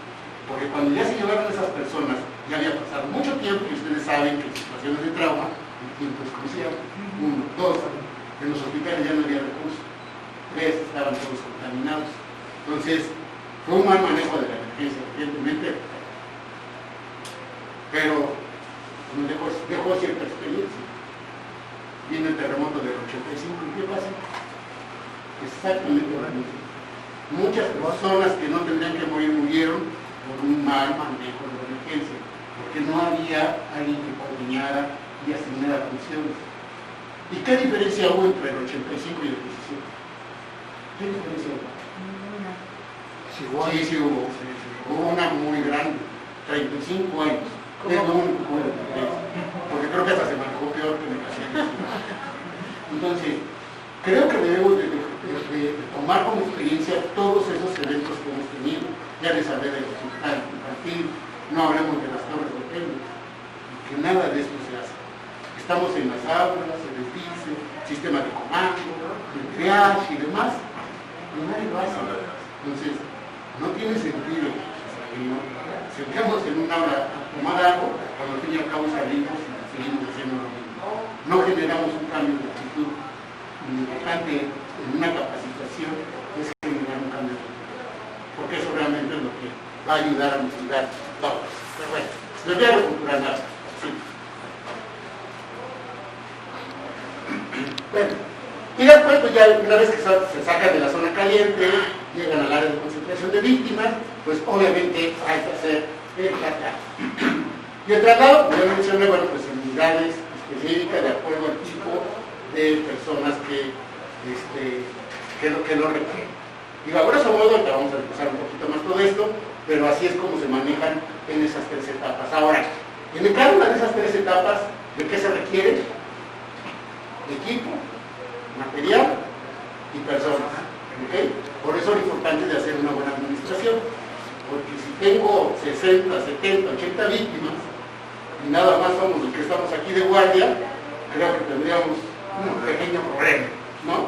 Porque cuando ya se llevaron esas personas, ya había pasado mucho tiempo y ustedes saben que en situaciones de trauma, el tiempo es crucial. 1, 2, en los hospitales ya no había recursos. 3, estaban todos contaminados. Entonces, fue un mal manejo de la emergencia, evidentemente, pero dejó cierta experiencia. Viene el terremoto del 85, ¿y qué pasa? Exactamente lo mismo. Muchas personas que no tendrían que morir murieron por un mal manejo de la emergencia, porque no había alguien que coordinara y asignara funciones. ¿Y qué diferencia hubo entre el 85 y el 17? ¿Qué diferencia hubo? Es igual. Sí, hubo. Hubo una muy grande, 35 años. Es lo único que hubo de diferencia, porque creo que hasta se manejó peor que en el 15. Entonces, creo que debemos de tomar como experiencia todos esos eventos que hemos tenido. Ya les hablé del hospital infantil, no hablemos de las torres de hoteles, que nada de esto se hace. Estamos en las aulas, se les dice, sistema de comando, el triage y demás, y nadie lo hace. Entonces, no tiene sentido que nos sentemos en una aula a tomar algo, cuando al fin y al cabo salimos y seguimos haciendo lo mismo. No generamos un cambio de actitud. Lo importante en una capacitación es generar un cambio de actitud, porque eso realmente es lo que va a ayudar a mitigar todo. Pero bueno, lo diario cultural nada. Sí. Bueno, y después, pues ya una vez que se sacan de la zona caliente, llegan al área de concentración de víctimas, pues obviamente hay que hacer el traslado. Y el traslado, como ya mencioné, bueno, pues en unidades específicas de acuerdo al tipo de personas que lo requieren. Digo, a grosso modo, ya vamos a repasar un poquito más todo esto, pero así es como se manejan en esas tres etapas. Ahora, en cada una de esas tres etapas, ¿de qué se requiere? Equipo, material y personas. ¿Okay? Por eso es importante de hacer una buena administración, porque si tengo 60, 70, 80 víctimas y nada más somos los que estamos aquí de guardia, creo que tendríamos un pequeño problema, ¿no?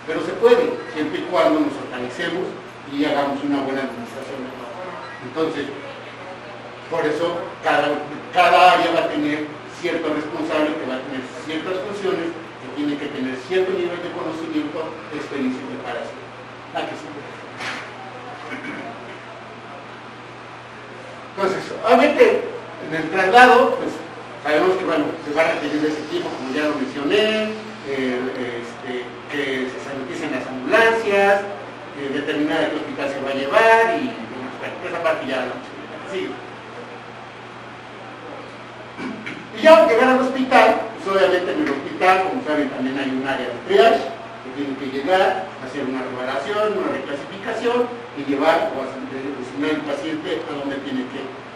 Pero se puede, siempre y cuando nos organicemos y hagamos una buena administración. Entonces, por eso cada área va a tener cierto responsable que va a tener ciertas funciones, que tiene que tener cierto nivel de conocimiento, experiencia y preparación. Entonces, obviamente, en el traslado, pues sabemos que bueno, se va a requerir de ese tipo, como ya lo mencioné, que se saniticen las ambulancias, determinar a qué hospital se va a llevar y bueno, esa parte ya la sí. Y ya al llegar al hospital, pues obviamente en el hospital, como saben, también hay un área de triage que tiene que llegar, hacer una revaloración, una reclasificación y llevar o designar al paciente a donde tiene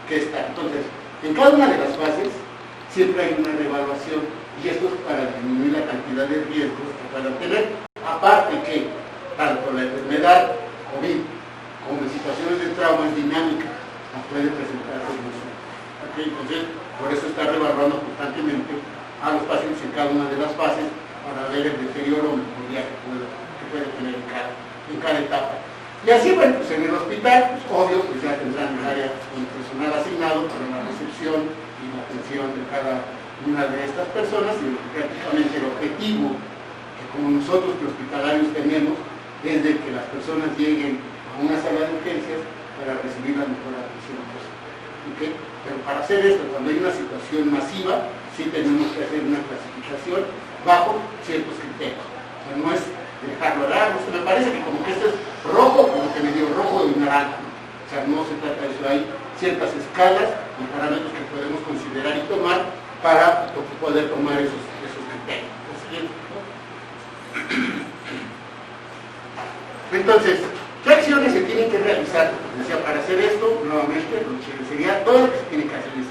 que estar. Entonces, en cada una de las fases siempre hay una reevaluación y esto es para disminuir la cantidad de riesgos que puedan tener. Aparte que tanto la enfermedad COVID como en situaciones de trauma es dinámica, puede presentarse en eso. ¿Okay? Entonces, por eso está reevaluando constantemente a los pacientes en cada una de las fases para ver el deterioro o mejoría que puede tener en cada etapa. Y así, bueno, pues en el hospital, pues obvio, pues ya tendrán el área con personal asignado para la recepción y la atención de cada una de estas personas, y prácticamente el objetivo que como nosotros los hospitalarios tenemos es de que las personas lleguen a una sala de urgencias para recibir la mejor atención posible. ¿Okay? Pero para hacer esto, cuando hay una situación masiva, sí tenemos que hacer una clasificación bajo ciertos criterios. O sea, no es dejarlo largo. Me parece que como que esto es rojo, como que medio rojo y naranja. O sea, no se trata de eso. Hay ciertas escalas y parámetros que podemos considerar y tomar para poder tomar esos criterios. Entonces, ¿qué acciones se tienen que realizar? Decía, para hacer esto, nuevamente, lo que sería todo lo que se tiene que hacer es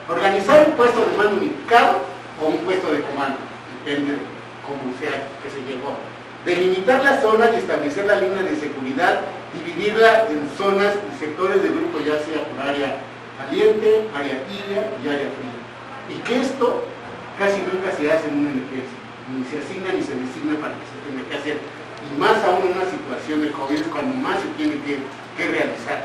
organizar un puesto de mando unificado o un puesto de comando, depende de cómo sea que se llegó. Delimitar la zona y establecer la línea de seguridad, dividirla en zonas y sectores de grupo, ya sea por área caliente, área tibia y área fría. Y que esto casi nunca se hace en una emergencia, ni se asigna ni se designa para que se tenga que hacer. Y más aún en una situación de COVID es cuando más se tiene que realizar.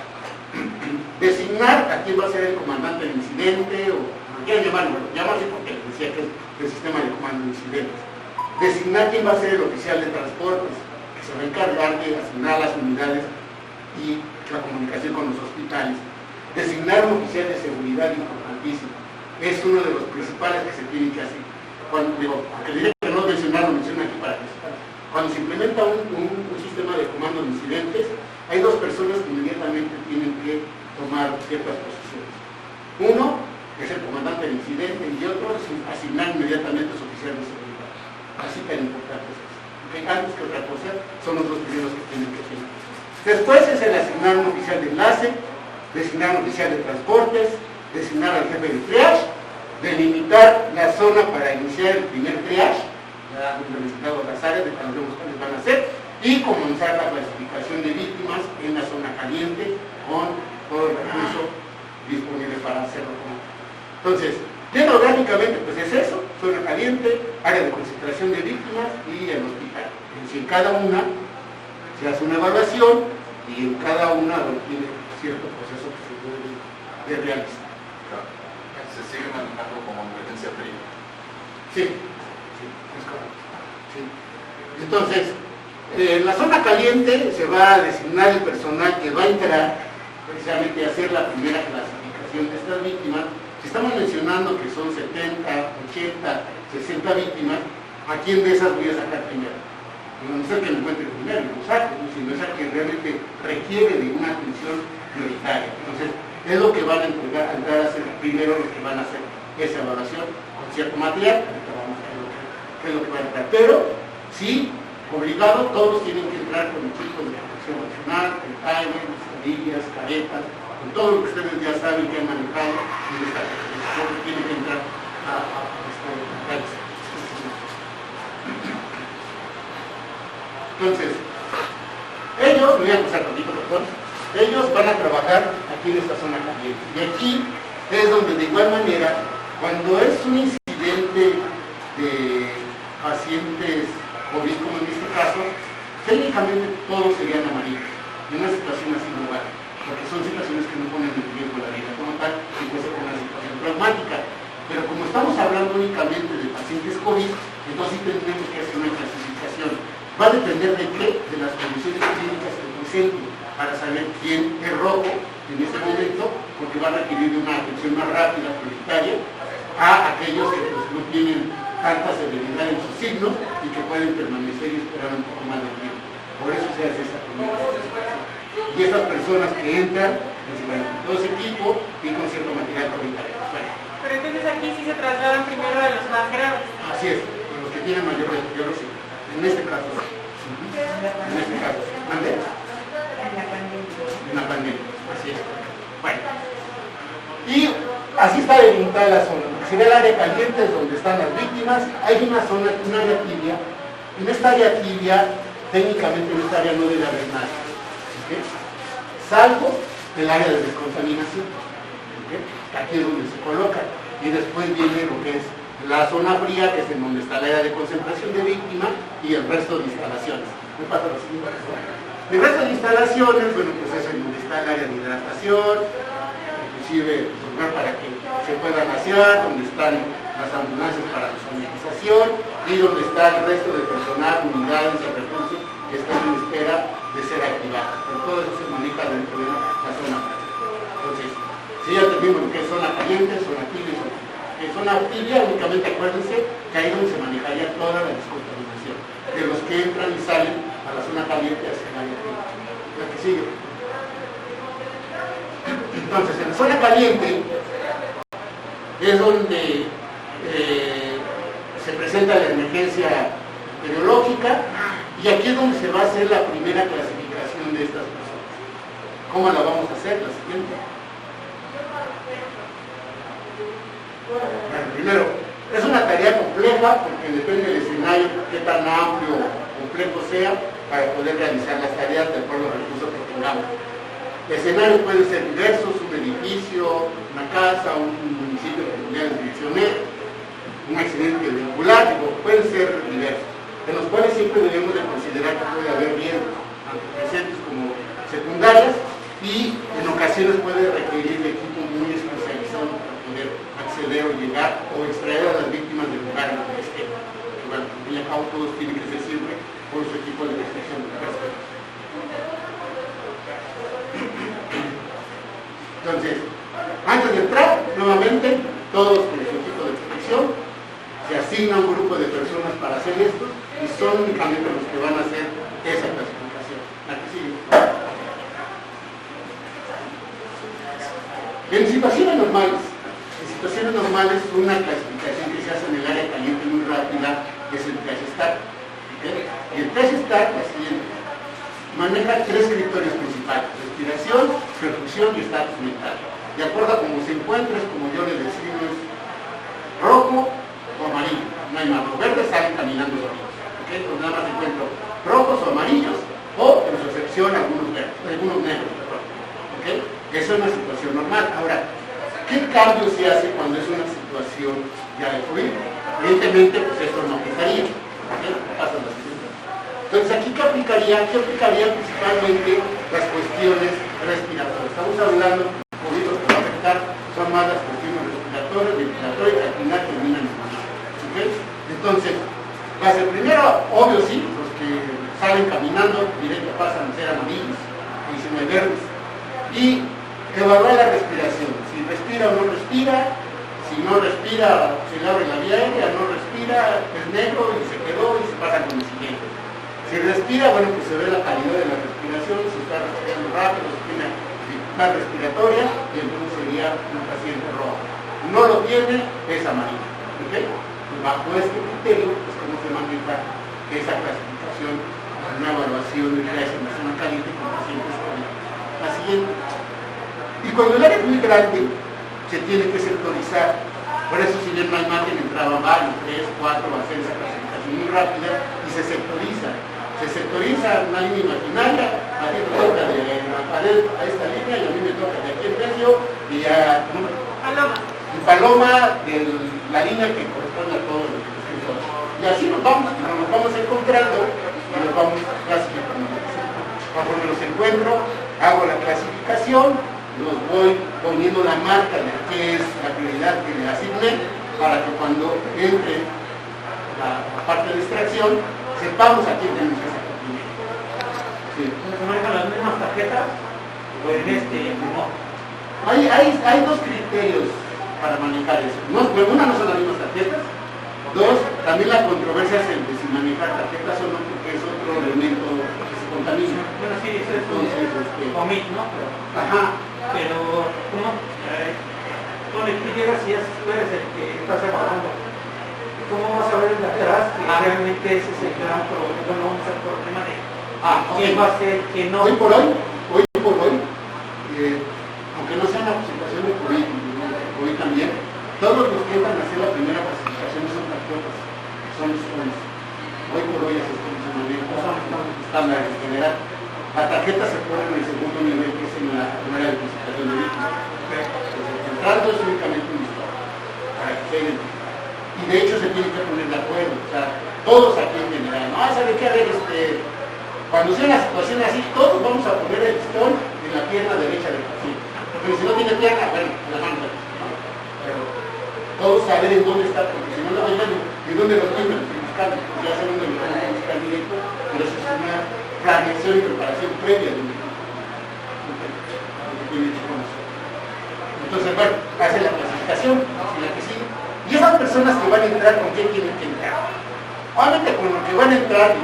Designar a quién va a ser el comandante del incidente, o como quieran llamarlo así porque les decía que es el sistema de comando de incidentes. Designar quién va a ser el oficial de transportes, que se va a encargar de asignar las unidades y la comunicación con los hospitales. Designar un oficial de seguridad, importantísimo. Es uno de los principales que se tienen que hacer. Aunque diré que no mencionar, lo menciono aquí para que sepan. Cuando se implementa un sistema de comando de incidentes, hay dos personas que inmediatamente tienen que tomar ciertas posiciones. Uno es el comandante del incidente y otro es asignar inmediatamente a su oficial de seguridad. Así tan importante es eso. ¿Okay? Antes que otra cosa, son los dos primeros que tienen que tener. Después es el asignar un oficial de enlace, designar un oficial de transportes, designar al jefe de triage, delimitar la zona para iniciar el primer triage, ya hemos mencionado las áreas, de cuáles van a ser, y comenzar la clasificación de víctimas en la zona caliente con todo el recurso disponible para hacerlo. Entonces, geográficamente, pues es eso: zona caliente, área de concentración de víctimas y el hospital. En cada una se hace una evaluación y en cada una tiene cierto proceso que se debe de realizar. Se sigue manejando como emergencia fría. Sí, es correcto. Sí. Entonces, en la zona caliente se va a designar el personal que va a entrar precisamente a hacer la primera clasificación de estas víctimas. Si estamos mencionando que son 70, 80, 60 víctimas, ¿a quién de esas voy a sacar primero? No es el que me encuentre primero, lo saco, sino es el que realmente requiere de una atención prioritaria. Entonces, es lo que van a entrar a hacer primero, los que van a hacer esa evaluación con cierto material, ahorita vamos a ver qué es lo que van a entrar. Pero, sí, obligado, todos tienen que entrar con equipo de protección nacional, con timer, mascarillas, caretas, con todo lo que ustedes ya saben que han manejado en esta organización, que tienen que entrar a esta país. Entonces, ellos, me voy a pasar contigo, doctor, ellos van a trabajar aquí en esta zona caliente. Y aquí es donde, de igual manera, cuando es un incidente de pacientes COVID, como en este caso, técnicamente todos serían amarillos. En una situación así no vale, porque son situaciones que no ponen en riesgo la vida como tal, y puede ser una situación traumática. Pero como estamos hablando únicamente de pacientes COVID, entonces tendremos que hacer una clasificación. Va a depender de qué, de las condiciones clínicas del paciente, para saber quién es rojo en ese momento, porque va a requerir de una atención más rápida, prioritaria, a aquellos que pues, no tienen tanta severidad en sus signos y que pueden permanecer y esperar un poco más de tiempo. Por eso se hace esta primera clasificación. Y estas personas que entran, pues, bueno, con todo ese equipo y con cierto material prioritario. Bueno. Pero entonces aquí sí se trasladan primero a los más graves. Así es, los que tienen mayor riesgo, sí. En este caso. En este caso. ¿Ande? En la pandemia. Así es. Bueno. Y así está delimitada la zona. Si ve el área caliente es donde están las víctimas. Hay una zona, un área tibia. En esta área tibia, técnicamente en esta área no debe haber nada. ¿Okay? Salvo el área de descontaminación. ¿Okay? Aquí es donde se coloca. Y después viene lo que es la zona fría, que es en donde está la área de concentración de víctimas, y el resto de instalaciones. ¿Me pasa lo siguiente? El resto de instalaciones, bueno, pues es en donde está el área de hidratación, inclusive lugar para que se puedan asear, donde están las ambulancias para la sanitización y donde está el resto de personal, unidades y recursos que están en espera de ser activados. Pero todo eso se maneja dentro de la zona fría. Entonces, si ya tenemos lo que es zona caliente, zona tibia y zona fría. En zona tibia, únicamente acuérdense que ahí es donde se manejaría toda la descontaminación de los que entran y salen a la zona caliente hacia el área tibia. La que sigue. Entonces, en la zona caliente es donde se presenta la emergencia epidemiológica y aquí es donde se va a hacer la primera clasificación de estas personas. ¿Cómo la vamos a hacer? La siguiente. Bueno, primero, es una tarea compleja porque depende del escenario, qué tan amplio o complejo sea para poder realizar las tareas de acuerdo a los recursos que tengamos. Escenarios pueden ser diversos: un edificio, una casa, un municipio que unidades direcciones, un accidente vehicular, pueden ser diversos, de los cuales siempre debemos de considerar que puede haber riesgos, tanto presentes como secundarios, y en ocasiones puede requerir de equipo muy especializado para poder acceder o llegar o extraer a las víctimas del lugar en el que estén. Bueno, al fin y al cabo todos tienen que ser siempre por su equipo de protección de personas. Entonces, antes de entrar, nuevamente, todos con su equipo de protección, se asigna un grupo de personas para hacer esto y son únicamente los que van a hacer esa clasificación. La que sigue. En situaciones normales, una clasificación que se hace en el área caliente muy rápida es el trash start. ¿Okay? Y el trash start, la siguiente, maneja 3 criterios principales: respiración, perfusión y estatus mental. De acuerdo a cómo se encuentres, como yo le designo, es rojo o amarillo. No hay más. Los verdes salen caminando solitos. ¿Okay? Entonces nada más encuentro rojos o amarillos, o en su excepción algunos verdes, algunos negros. ¿Okay? Eso es una situación normal. Ahora, ¿qué cambio se hace cuando es una situación ya de COVID? Evidentemente, pues esto no aplicaría. ¿Okay? Pasa la siguiente. Entonces, ¿aquí qué aplicaría? ¿Qué aplicaría principalmente las cuestiones respiratorias? Estamos hablando de COVID, lo que va a afectar son más las cuestiones respiratorias, y que al final terminan en COVID. ¿Okay? Entonces, va a ser primero, obvio sí, los que salen caminando, directo pasan a ser amarillos, y si no hay verdes. Y evaluar la respiración, si respira o no respira, si no respira, se le abre la vía aérea, no respira, es negro y se quedó y se pasa con el siguiente. Si respira, bueno, pues se ve la calidad de la respiración, si está respirando rápido, si tiene dificultad respiratoria, y entonces sería un paciente rojo. No lo tiene, es amarillo. ¿Okay? Bajo este criterio, pues cómo se maneja esa clasificación, una evaluación de la zona caliente con pacientes COVID. La siguiente. Y cuando el área es muy grande, se tiene que sectorizar. Por eso, si bien no hay margen, entraban varios, 3, 4, va a ser esa clasificación muy rápida y se sectoriza. Se sectoriza una línea imaginaria, a ti te toca de la pared a esta línea y a mí me toca de aquí en medio y a Paloma de la línea que corresponde a todos los que. Y así nos vamos encontrando y nos vamos clasificando. Conforme los encuentro, hago la clasificación, los voy poniendo la marca de qué es la prioridad que le asigné para que cuando entre la parte de extracción sepamos a quién tenemos que sacar primero. Sí. ¿Se manejan las mismas tarjetas? ¿O en no? Hay 2 criterios para manejar eso. Una, no son las mismas tarjetas. 2, también la controversia es el de si manejar tarjetas o no, porque es otro elemento que se contamina. Bueno, sí, eso es un comit, ¿no? Ajá. Pero, ¿cómo? Tú llegas y tú eres el que estás evaluando. ¿Cómo vas a ver el de atrás que realmente ese es el gran problema? Bueno, vamos a ver el problema de quién va a ser, quién no. Hoy por hoy, aunque no sea una situación de COVID también, todos los que entran a hacer la primera clasificación son tarjetas, son hoy por hoy así como se maneja, son estándares en general. La tarjeta se pone en el segundo nivel, que es en la primera clasificación de víctimas. El trato es únicamente un listado, para que se identifique. Y de hecho se tiene que poner de acuerdo, o sea, todos aquí en general, no, ¿sabe qué? A ver, cuando sea una situación así, todos vamos a poner el listón en la pierna derecha del paciente. Porque si no tiene pierna, bueno, en la mano derecha. Pero todos saber en dónde está, porque si no la vayan, ¿y dónde lo tienen? Buscando, ya saben dónde lo van a buscar directo, pero eso es una planeación y preparación previa de un equipo. Entonces, bueno, hace la clasificación, en la que sigue. Y esas personas que van a entrar, ¿con quién tienen que entrar? Obviamente con los que van a entrar,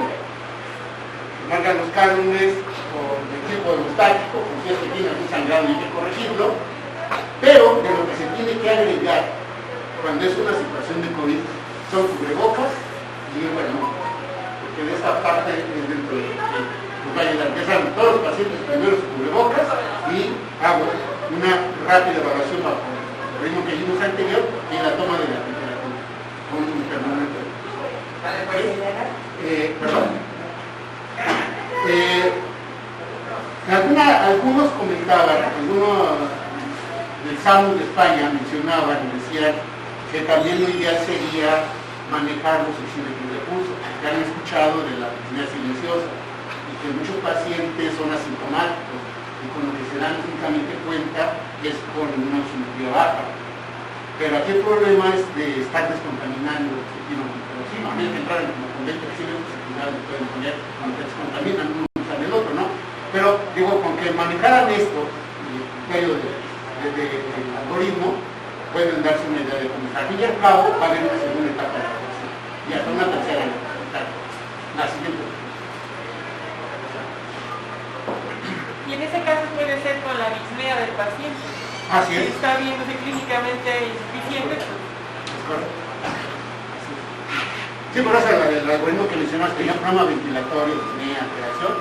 marcan los cánones, con el tipo hemostático, con si es que tiene algún sangrado y hay que corregirlo, pero de lo que se tiene que agregar cuando es una situación de COVID son cubrebocas y bueno, porque de esta parte es dentro de nos va a ayudar. Ya saben, todos los pacientes primero sus cubrebocas y hago una rápida evaluación bajo el ritmo que vimos anterior y la toma de la temperatura con un termómetro. Perdón. Algunos comentaban, algunos del SAMU de España mencionaban y decían que también lo ideal sería manejar los oxímetros de pulso, que han escuchado de la apnea silenciosa y que muchos pacientes son asintomáticos y con lo que se dan únicamente cuenta es con una oximetría baja. Pero aquí el problema es de estar descontaminando el oxímetro. Sí, a mí que entrar con 20 oxímetros al final le pueden poner cuando se descontaminan uno usa el otro, ¿no? Pero digo, con que manejaran esto medio de algoritmo, pueden darse una idea de cómo está. Al fin y al cabo va a haber una segunda etapa de la vacunación y hasta una tercera etapa. La siguiente. Y en ese caso puede ser con la disnea del paciente. Así es. está viéndose clínicamente insuficiente. Sí, por eso el algoritmo que mencionaste, tenía programa ventilatorio, tenía alteración,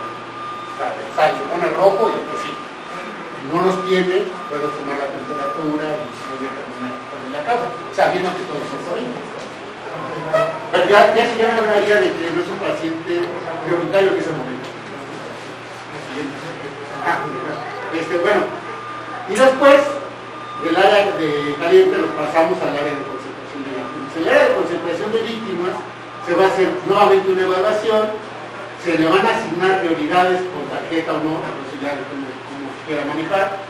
se pone rojo y pues sí. Si no los tiene, puedo tomar la temperatura y voy a determinar cuál es la causa, sabiendo que todos son sólidos. Pero ya se hablaría de que no es un paciente prioritario en ese momento. Bueno, y después del área de caliente lo pasamos al área de concentración de víctimas. En el área de concentración de víctimas se va a hacer nuevamente una evaluación, se le van a asignar prioridades con tarjeta o no, la posibilidad de cómo se quiera manejar,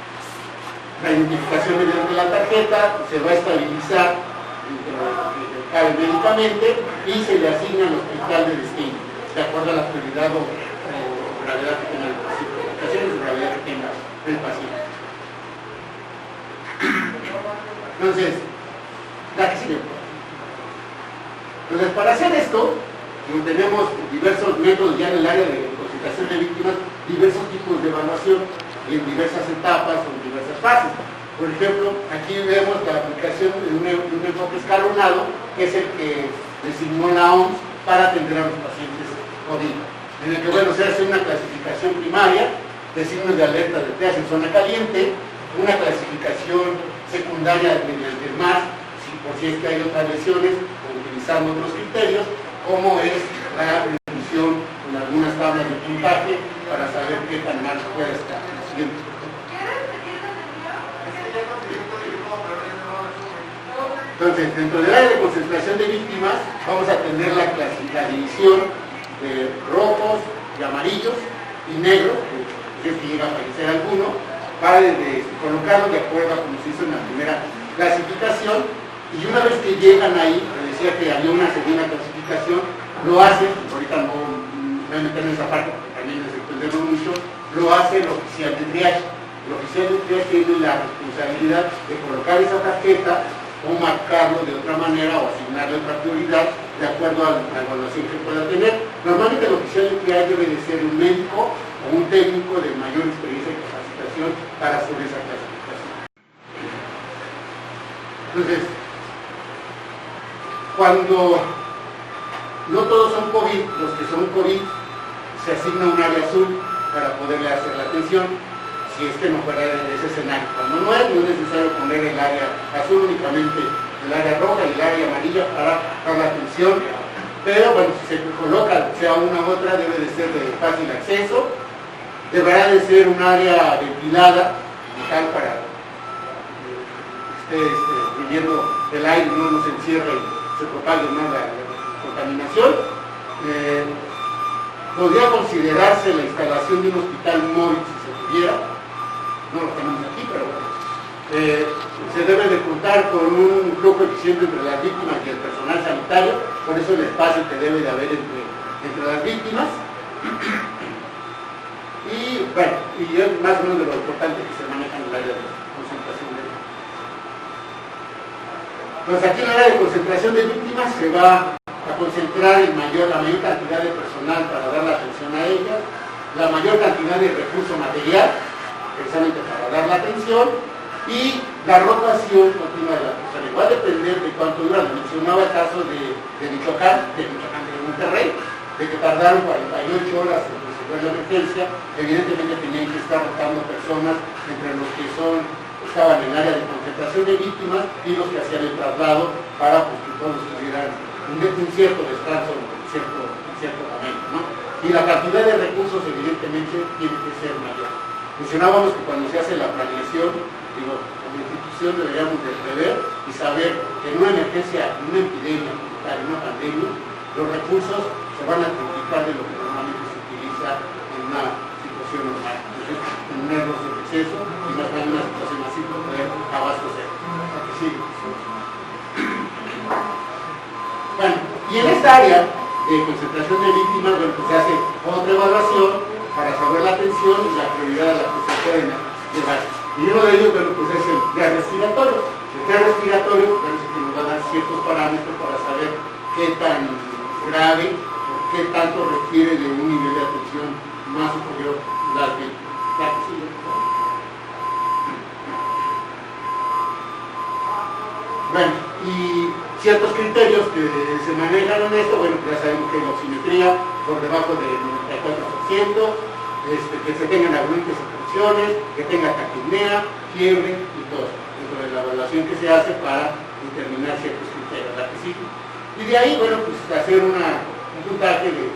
la identificación mediante la tarjeta, se va a estabilizar médicamente y se le asigna al hospital de destino, de acuerdo a la prioridad o gravedad que tenga el paciente, o gravedad que tenga el paciente. Entonces, la que sigue. Entonces, para hacer esto, tenemos diversos métodos ya en el área de concentración de víctimas, diversos tipos de evaluación y en diversas etapas o en diversas fases. Por ejemplo, aquí vemos la aplicación de un enfoque escalonado, que es el que designó la OMS para atender a los pacientes COVID. En el que, bueno, se hace una clasificación primaria de signos de alerta de triage en zona caliente, una clasificación secundaria mediante el MAS, por si es que hay otras lesiones, utilizando otros criterios, como es la inclusión en algunas tablas de puntaje para saber qué tan mal puede estar. Entonces, dentro del área de concentración de víctimas, vamos a tener la división de rojos y amarillos y negros, si es que llega a aparecer alguno, para colocarlos de acuerdo a como se hizo en la primera clasificación. Y una vez que llegan ahí, les decía que había una segunda clasificación, lo hacen, ahorita no voy a meter en esa parte porque también les entenderlo mucho, lo hace el oficial de triage. El oficial de triage tiene la responsabilidad de colocar esa tarjeta o marcarlo de otra manera o asignarle otra prioridad de acuerdo a la evaluación que pueda tener. Normalmente el oficial de triage debe de ser un médico o un técnico de mayor experiencia y capacitación para hacer esa clasificación. Entonces, cuando no todos son COVID, los que son COVID, se asigna un área azul para poderle hacer la atención, si es que no fuera en ese escenario. Cuando no es necesario poner el área azul, únicamente el área roja y el área amarilla para la atención, pero bueno, si se coloca, sea una u otra, debe de ser de fácil acceso, deberá de ser un área ventilada, tal para que esté viniendo el aire, no nos encierre y se propague más la contaminación. Podría considerarse la instalación de un hospital móvil si se pudiera, no lo tenemos aquí, pero bueno. Se debe de contar con un flujo eficiente entre las víctimas y el personal sanitario, por eso el espacio que debe de haber entre las víctimas. Y bueno, y es más o menos de lo importante que se maneja en el área de concentración de víctimas. Pues aquí en el área de concentración de víctimas se va a concentrar la mayor cantidad de personal para dar la atención a ellas, la mayor cantidad de recurso material, precisamente para dar la atención, y la rotación continua de la persona. Va a depender de cuánto dura. Mencionaba el caso de Michoacán, de Monterrey, de que tardaron 48 horas en resolver la emergencia. Evidentemente tenían que estar rotando personas entre los que estaban en el área de concentración de víctimas y los que hacían el traslado para que todos tuvieran un cierto descanso en cierto momento, ¿no? Y la cantidad de recursos evidentemente tiene que ser mayor. Mencionábamos que cuando se hace la planeación, como institución deberíamos de prever y saber que en una emergencia, en una epidemia, en una pandemia, los recursos se van a triplicar de lo que normalmente se utiliza en una situación normal. Entonces, tenerlos en exceso y más bien una situación así para poder abastecer. Sí. Bueno, y en esta área de concentración de víctimas, bueno, pues se hace otra evaluación para saber la atención y la prioridad a la que se pueden llevar. Y uno de ellos, bueno, pues es el gas respiratorio. El gas respiratorio parece que nos va a dar ciertos parámetros para saber qué tan grave o qué tanto requiere de un nivel de atención más superior las víctimas. Bueno, y ciertos criterios que se manejan en esto, bueno, ya sabemos que la oximetría por debajo del 94%, que se tengan abundantes secreciones, que tenga taquipnea, fiebre y todo, dentro de la evaluación que se hace para determinar ciertos criterios, la que sigue. Y de ahí, bueno, pues hacer un puntaje de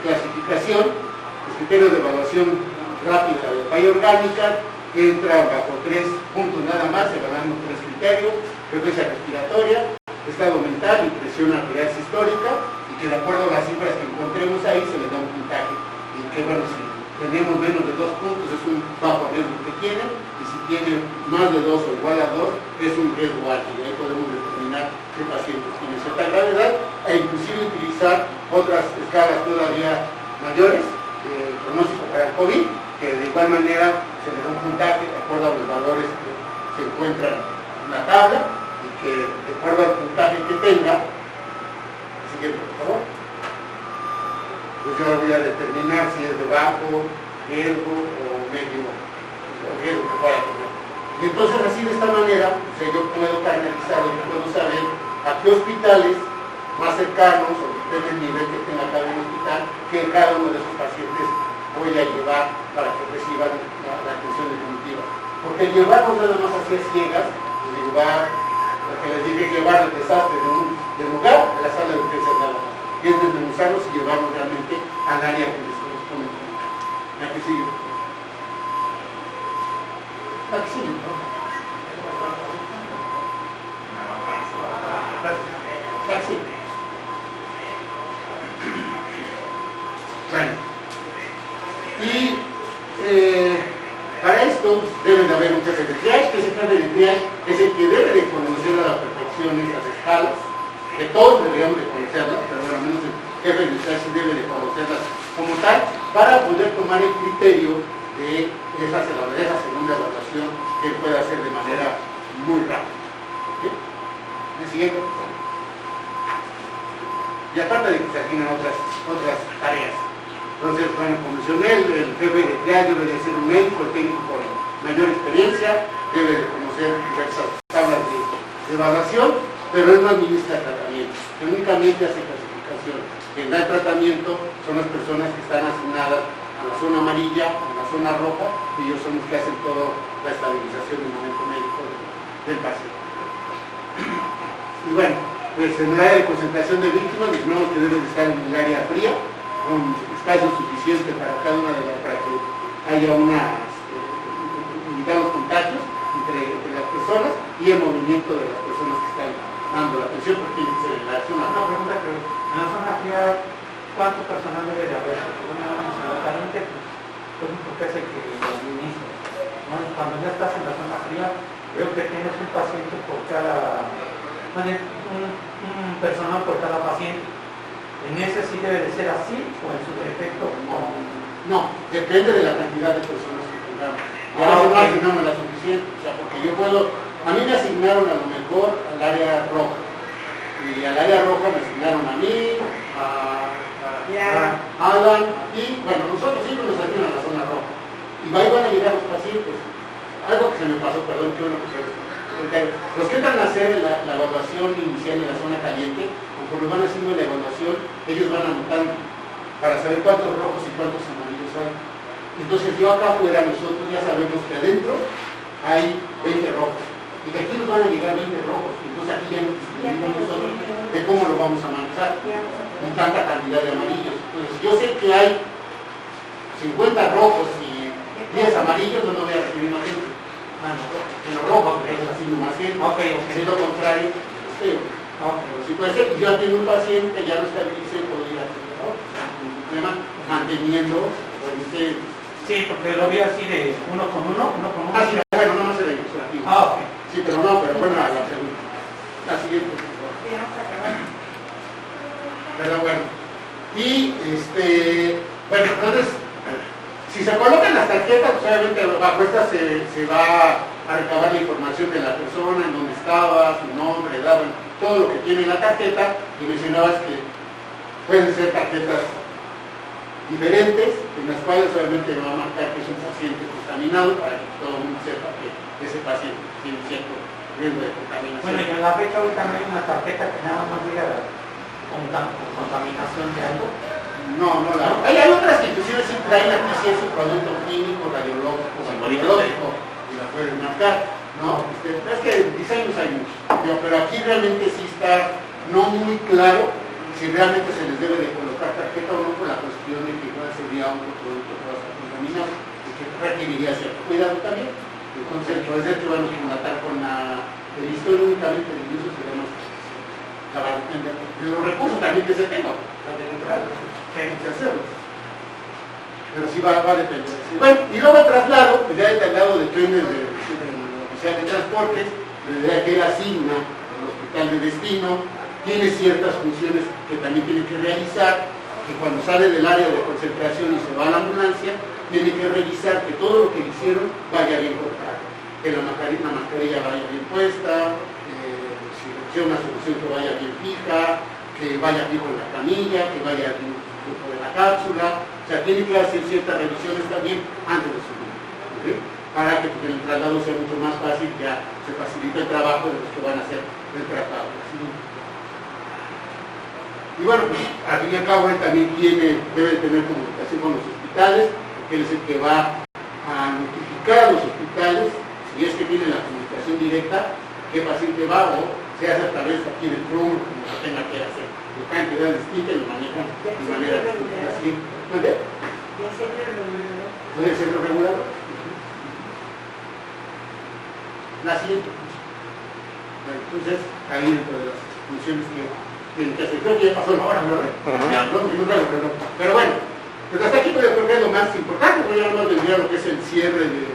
clasificación, los criterios de evaluación rápida de falla orgánica, que entran bajo 3 puntos nada más, se evalúan 3 criterios: frecuencia respiratoria, estado mental y presión arterial sistólica, y que de acuerdo a las cifras que encontremos ahí se le da un puntaje, y que bueno, si tenemos menos de 2 puntos es un bajo riesgo que tiene, y si tiene más de 2 o igual a 2 es un riesgo alto, y ahí podemos determinar qué pacientes tienen cierta gravedad, e inclusive utilizar otras escalas todavía mayores, pronóstico para el COVID, que de igual manera se le da un puntaje de acuerdo a los valores que se encuentran en la tabla, y que de acuerdo al puntaje que tenga, siguiente por favor, pues yo voy a determinar si es de bajo riesgo o medio riesgo que vaya a tener. Y entonces así de esta manera, pues, yo puedo canalizar, yo puedo saber a qué hospitales más cercanos, o depende del nivel que tenga cada hospital, que cada uno de esos pacientes voy a llevar para que reciban la atención definitiva. Porque llevarnos nada más así a ciegas, llevar, lo que les dije, llevar el desastre del lugar a la sala de urgencias nada más. Y es desmenuzarlos y llevarlos realmente al área que les corresponde. La que sigue. La que sigue, ¿no? La que sigue. Bueno. Y para esto debe de haber un jefe de triage, que ese jefe de triage es el que debe de conocer a la perfección estas escalas, que todos deberíamos de conocerlas, pero bueno, al menos el jefe de triage sí debe de conocerlas como tal, para poder tomar el criterio de esa segunda evaluación que él puede hacer de manera muy rápida. ¿Okay? El siguiente. Y aparte de que se asignan otras tareas. Entonces, bueno, como mencioné, el jefe de triage debe de ser un médico, el técnico con mayor experiencia, debe de conocer diversas tablas de evaluación, pero él no administra tratamiento, únicamente hace clasificación. Quien da el tratamiento son las personas que están asignadas a la zona amarilla, a la zona roja, y ellos son los que hacen toda la estabilización del momento médico del paciente. Y bueno, pues en el área de concentración de víctimas, dijimos que debe de estar en el área fría, con espacio suficiente para cada una de las, para que haya evitar los contagios entre las personas y el movimiento de las personas que están dando la atención, porque se relaciona. Una pregunta que en la zona fría, ¿cuánto personal debe de haber? Porque una zona caliente, pues porque es el que lo administra. Bueno, cuando ya estás en la zona fría, veo que tienes un paciente por cada, un personal por cada paciente. ¿En ese sí debe de ser así o en su defecto? No, depende de la cantidad de personas que tengamos. Y a veces no asignamos la suficiente, o sea, porque yo puedo, a mí me asignaron a lo mejor al área roja, y al área roja me asignaron a mí, a Alan, y bueno, nosotros siempre nos asignan a la zona roja. Y ahí van a llegar los pacientes. Algo que se me pasó, perdón, que uno que los que entran a hacer la evaluación inicial en la zona caliente, conforme van haciendo la evaluación, ellos van anotando para saber cuántos rojos y cuántos amarillos hay. Entonces yo acá afuera, nosotros ya sabemos que adentro hay 20 rojos y que aquí nos van a llegar 20 rojos. Entonces aquí ya nos discutimos nosotros de cómo lo vamos a manejar con tanta cantidad de amarillos. Entonces yo sé que hay 50 rojos y 10 amarillos, no voy a recibir más gente. En los rojos es así más gente. Si es lo contrario, es feo. Si puede ser, yo tengo un paciente, ya lo estabilicé, podría hacer un problema manteniendo. Sí, porque lo vi así de uno con uno. Ah, sí, bueno, no se ve ilustrativo. Ok. Sí, pero no, pero bueno, a la segunda. La siguiente, por favor. Pero bueno. Y bueno, entonces, si se colocan las tarjetas, pues obviamente bajo esta se va a recabar la información de la persona, en dónde estaba, su nombre, edad, todo lo que tiene la tarjeta, y mencionabas que pueden ser tarjetas diferentes, en las cuales obviamente va a marcar que es un paciente contaminado para que todo el mundo sepa que ese paciente tiene cierto riesgo de Bueno, contaminación. y en la fecha ahorita no hay una tarjeta que nada más diga contaminación de algo. No, no la hay. Hay otras que inclusive sí traen aquí si es un producto químico, radiológico, biológico, y la pueden marcar. No, es que diseños hay muchos, pero aquí realmente sí está no muy claro si realmente se les debe de colocar tarjeta o no, por la cuestión de que igual sería un producto que va a estar contaminado y que requeriría cierto cuidado también. Entonces, por eso vamos a tratar con el historia únicamente del uso y demás. Los recursos también que se tengan, pero sí va a depender. Bueno, y luego el traslado, pues ya el traslado de trenes del oficial de transportes, la idea que él asigna al hospital de destino, tiene ciertas funciones que también tiene que realizar, que cuando sale del área de concentración y se va a la ambulancia, tiene que revisar que todo lo que hicieron vaya bien cortado, que la mascarilla vaya bien puesta, si sea una solución que vaya bien fija, que vaya bien con la camilla, que vaya bien con la cápsula, o sea, tiene que hacer ciertas revisiones también antes de subir, ¿okay? Para que el traslado sea mucho más fácil, ya se facilita el trabajo de los que van a hacer el tratado. ¿Sí? Y bueno, pues al fin y al cabo él también debe tener comunicación con los hospitales, porque él es el que va a notificar a los hospitales, si es que tiene la comunicación directa, qué paciente va, o se hace a través aquí del PRUM, como se tenga que hacer. Los cantidades distintas lo manejan de manera distinta. Así, ¿puede ser lo regulado? La siguiente. Entonces, ahí dentro de las funciones que tienen que hacer, creo que ya pasó la hora, ¿no? Pero bueno, pues hasta aquí creo que es lo más importante, porque ya nos vendría lo que es el cierre de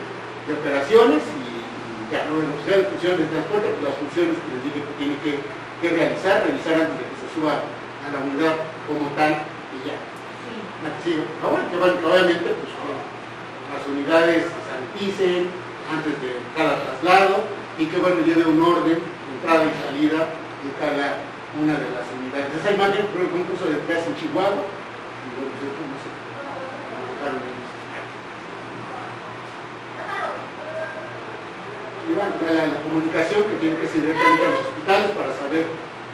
operaciones y ya no en las funciones de transporte, pues las funciones que les dije que tiene que revisar antes de que se suba a la unidad como tal y ya. Sí. Ahora que bueno, obviamente pues que las unidades se saniticen antes de cada traslado y que bueno, lleve un orden de entrada y salida de cada una de las unidades. Esa imagen fue un concurso de clase en Chihuahua y bueno, pues no sé, y bueno, la comunicación que tiene que ser directamente a los hospitales para saber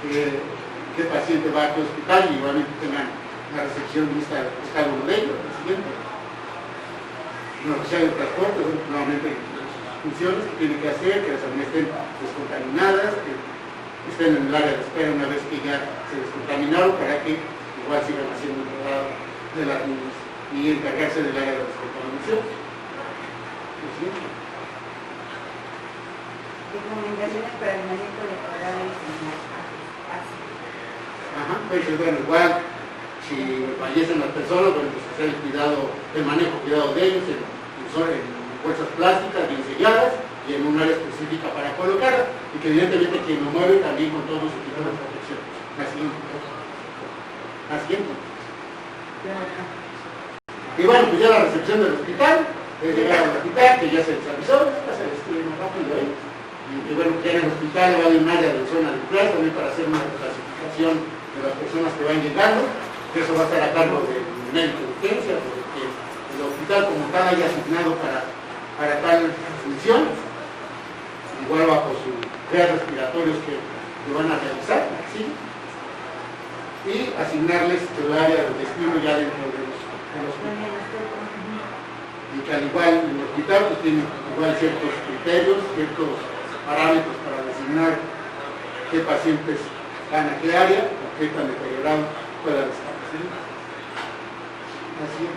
qué paciente va a qué hospital y igualmente tengan la recepción lista de cada uno de ellos, el siguiente. Los oficiales de transporte, nuevamente sus funciones que tienen que hacer, que las avenidas estén descontaminadas, que estén en el área de espera una vez que ya se descontaminaron para que igual sigan haciendo el traslado de las mismas y encargarse del área de descontaminación. Recomendaciones para el manejo de cadáveres en las Ajá, pues bueno, igual si fallecen las personas, bueno, pues hacer el cuidado de ellos en bolsas plásticas bien selladas y en un área específica para colocarlas y que evidentemente quien lo mueve también con todos los equipos de protección. La siguiente. Y bueno, pues ya la recepción del hospital, es llegar al hospital, que ya se les avisó, se les escribe más rápido ahí. Y bueno, ya en el hospital va a haber un área de zona de clase también para hacer una clasificación de las personas que van llegando, que eso va a estar a cargo del médico de urgencia, porque el hospital como tal haya asignado para tal función, igual bajo sus test respiratorios que van a realizar, ¿sí? Y asignarles el área de destino ya dentro de los hospitales. Y que al igual en el hospital pues tiene igual ciertos criterios, ciertos parámetros para designar qué pacientes van a qué área o qué tan deteriorado puedan estar. ¿Sí? Así es.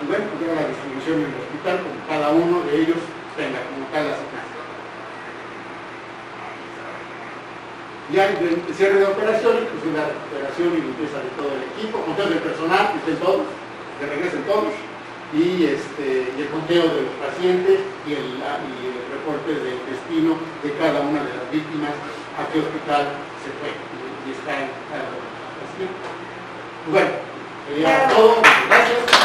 Y bueno, pues ya la distribución en el hospital, como cada uno de ellos tenga como tal asignado. Ya en el cierre de operaciones, pues una recuperación y limpieza de todo el equipo, conteo del personal, que estén todos, que regresen todos, y el conteo de los pacientes y el reporte del destino de cada una de las víctimas, a qué hospital se fue y está en cada uno. Así. Bueno, sería todo. Gracias.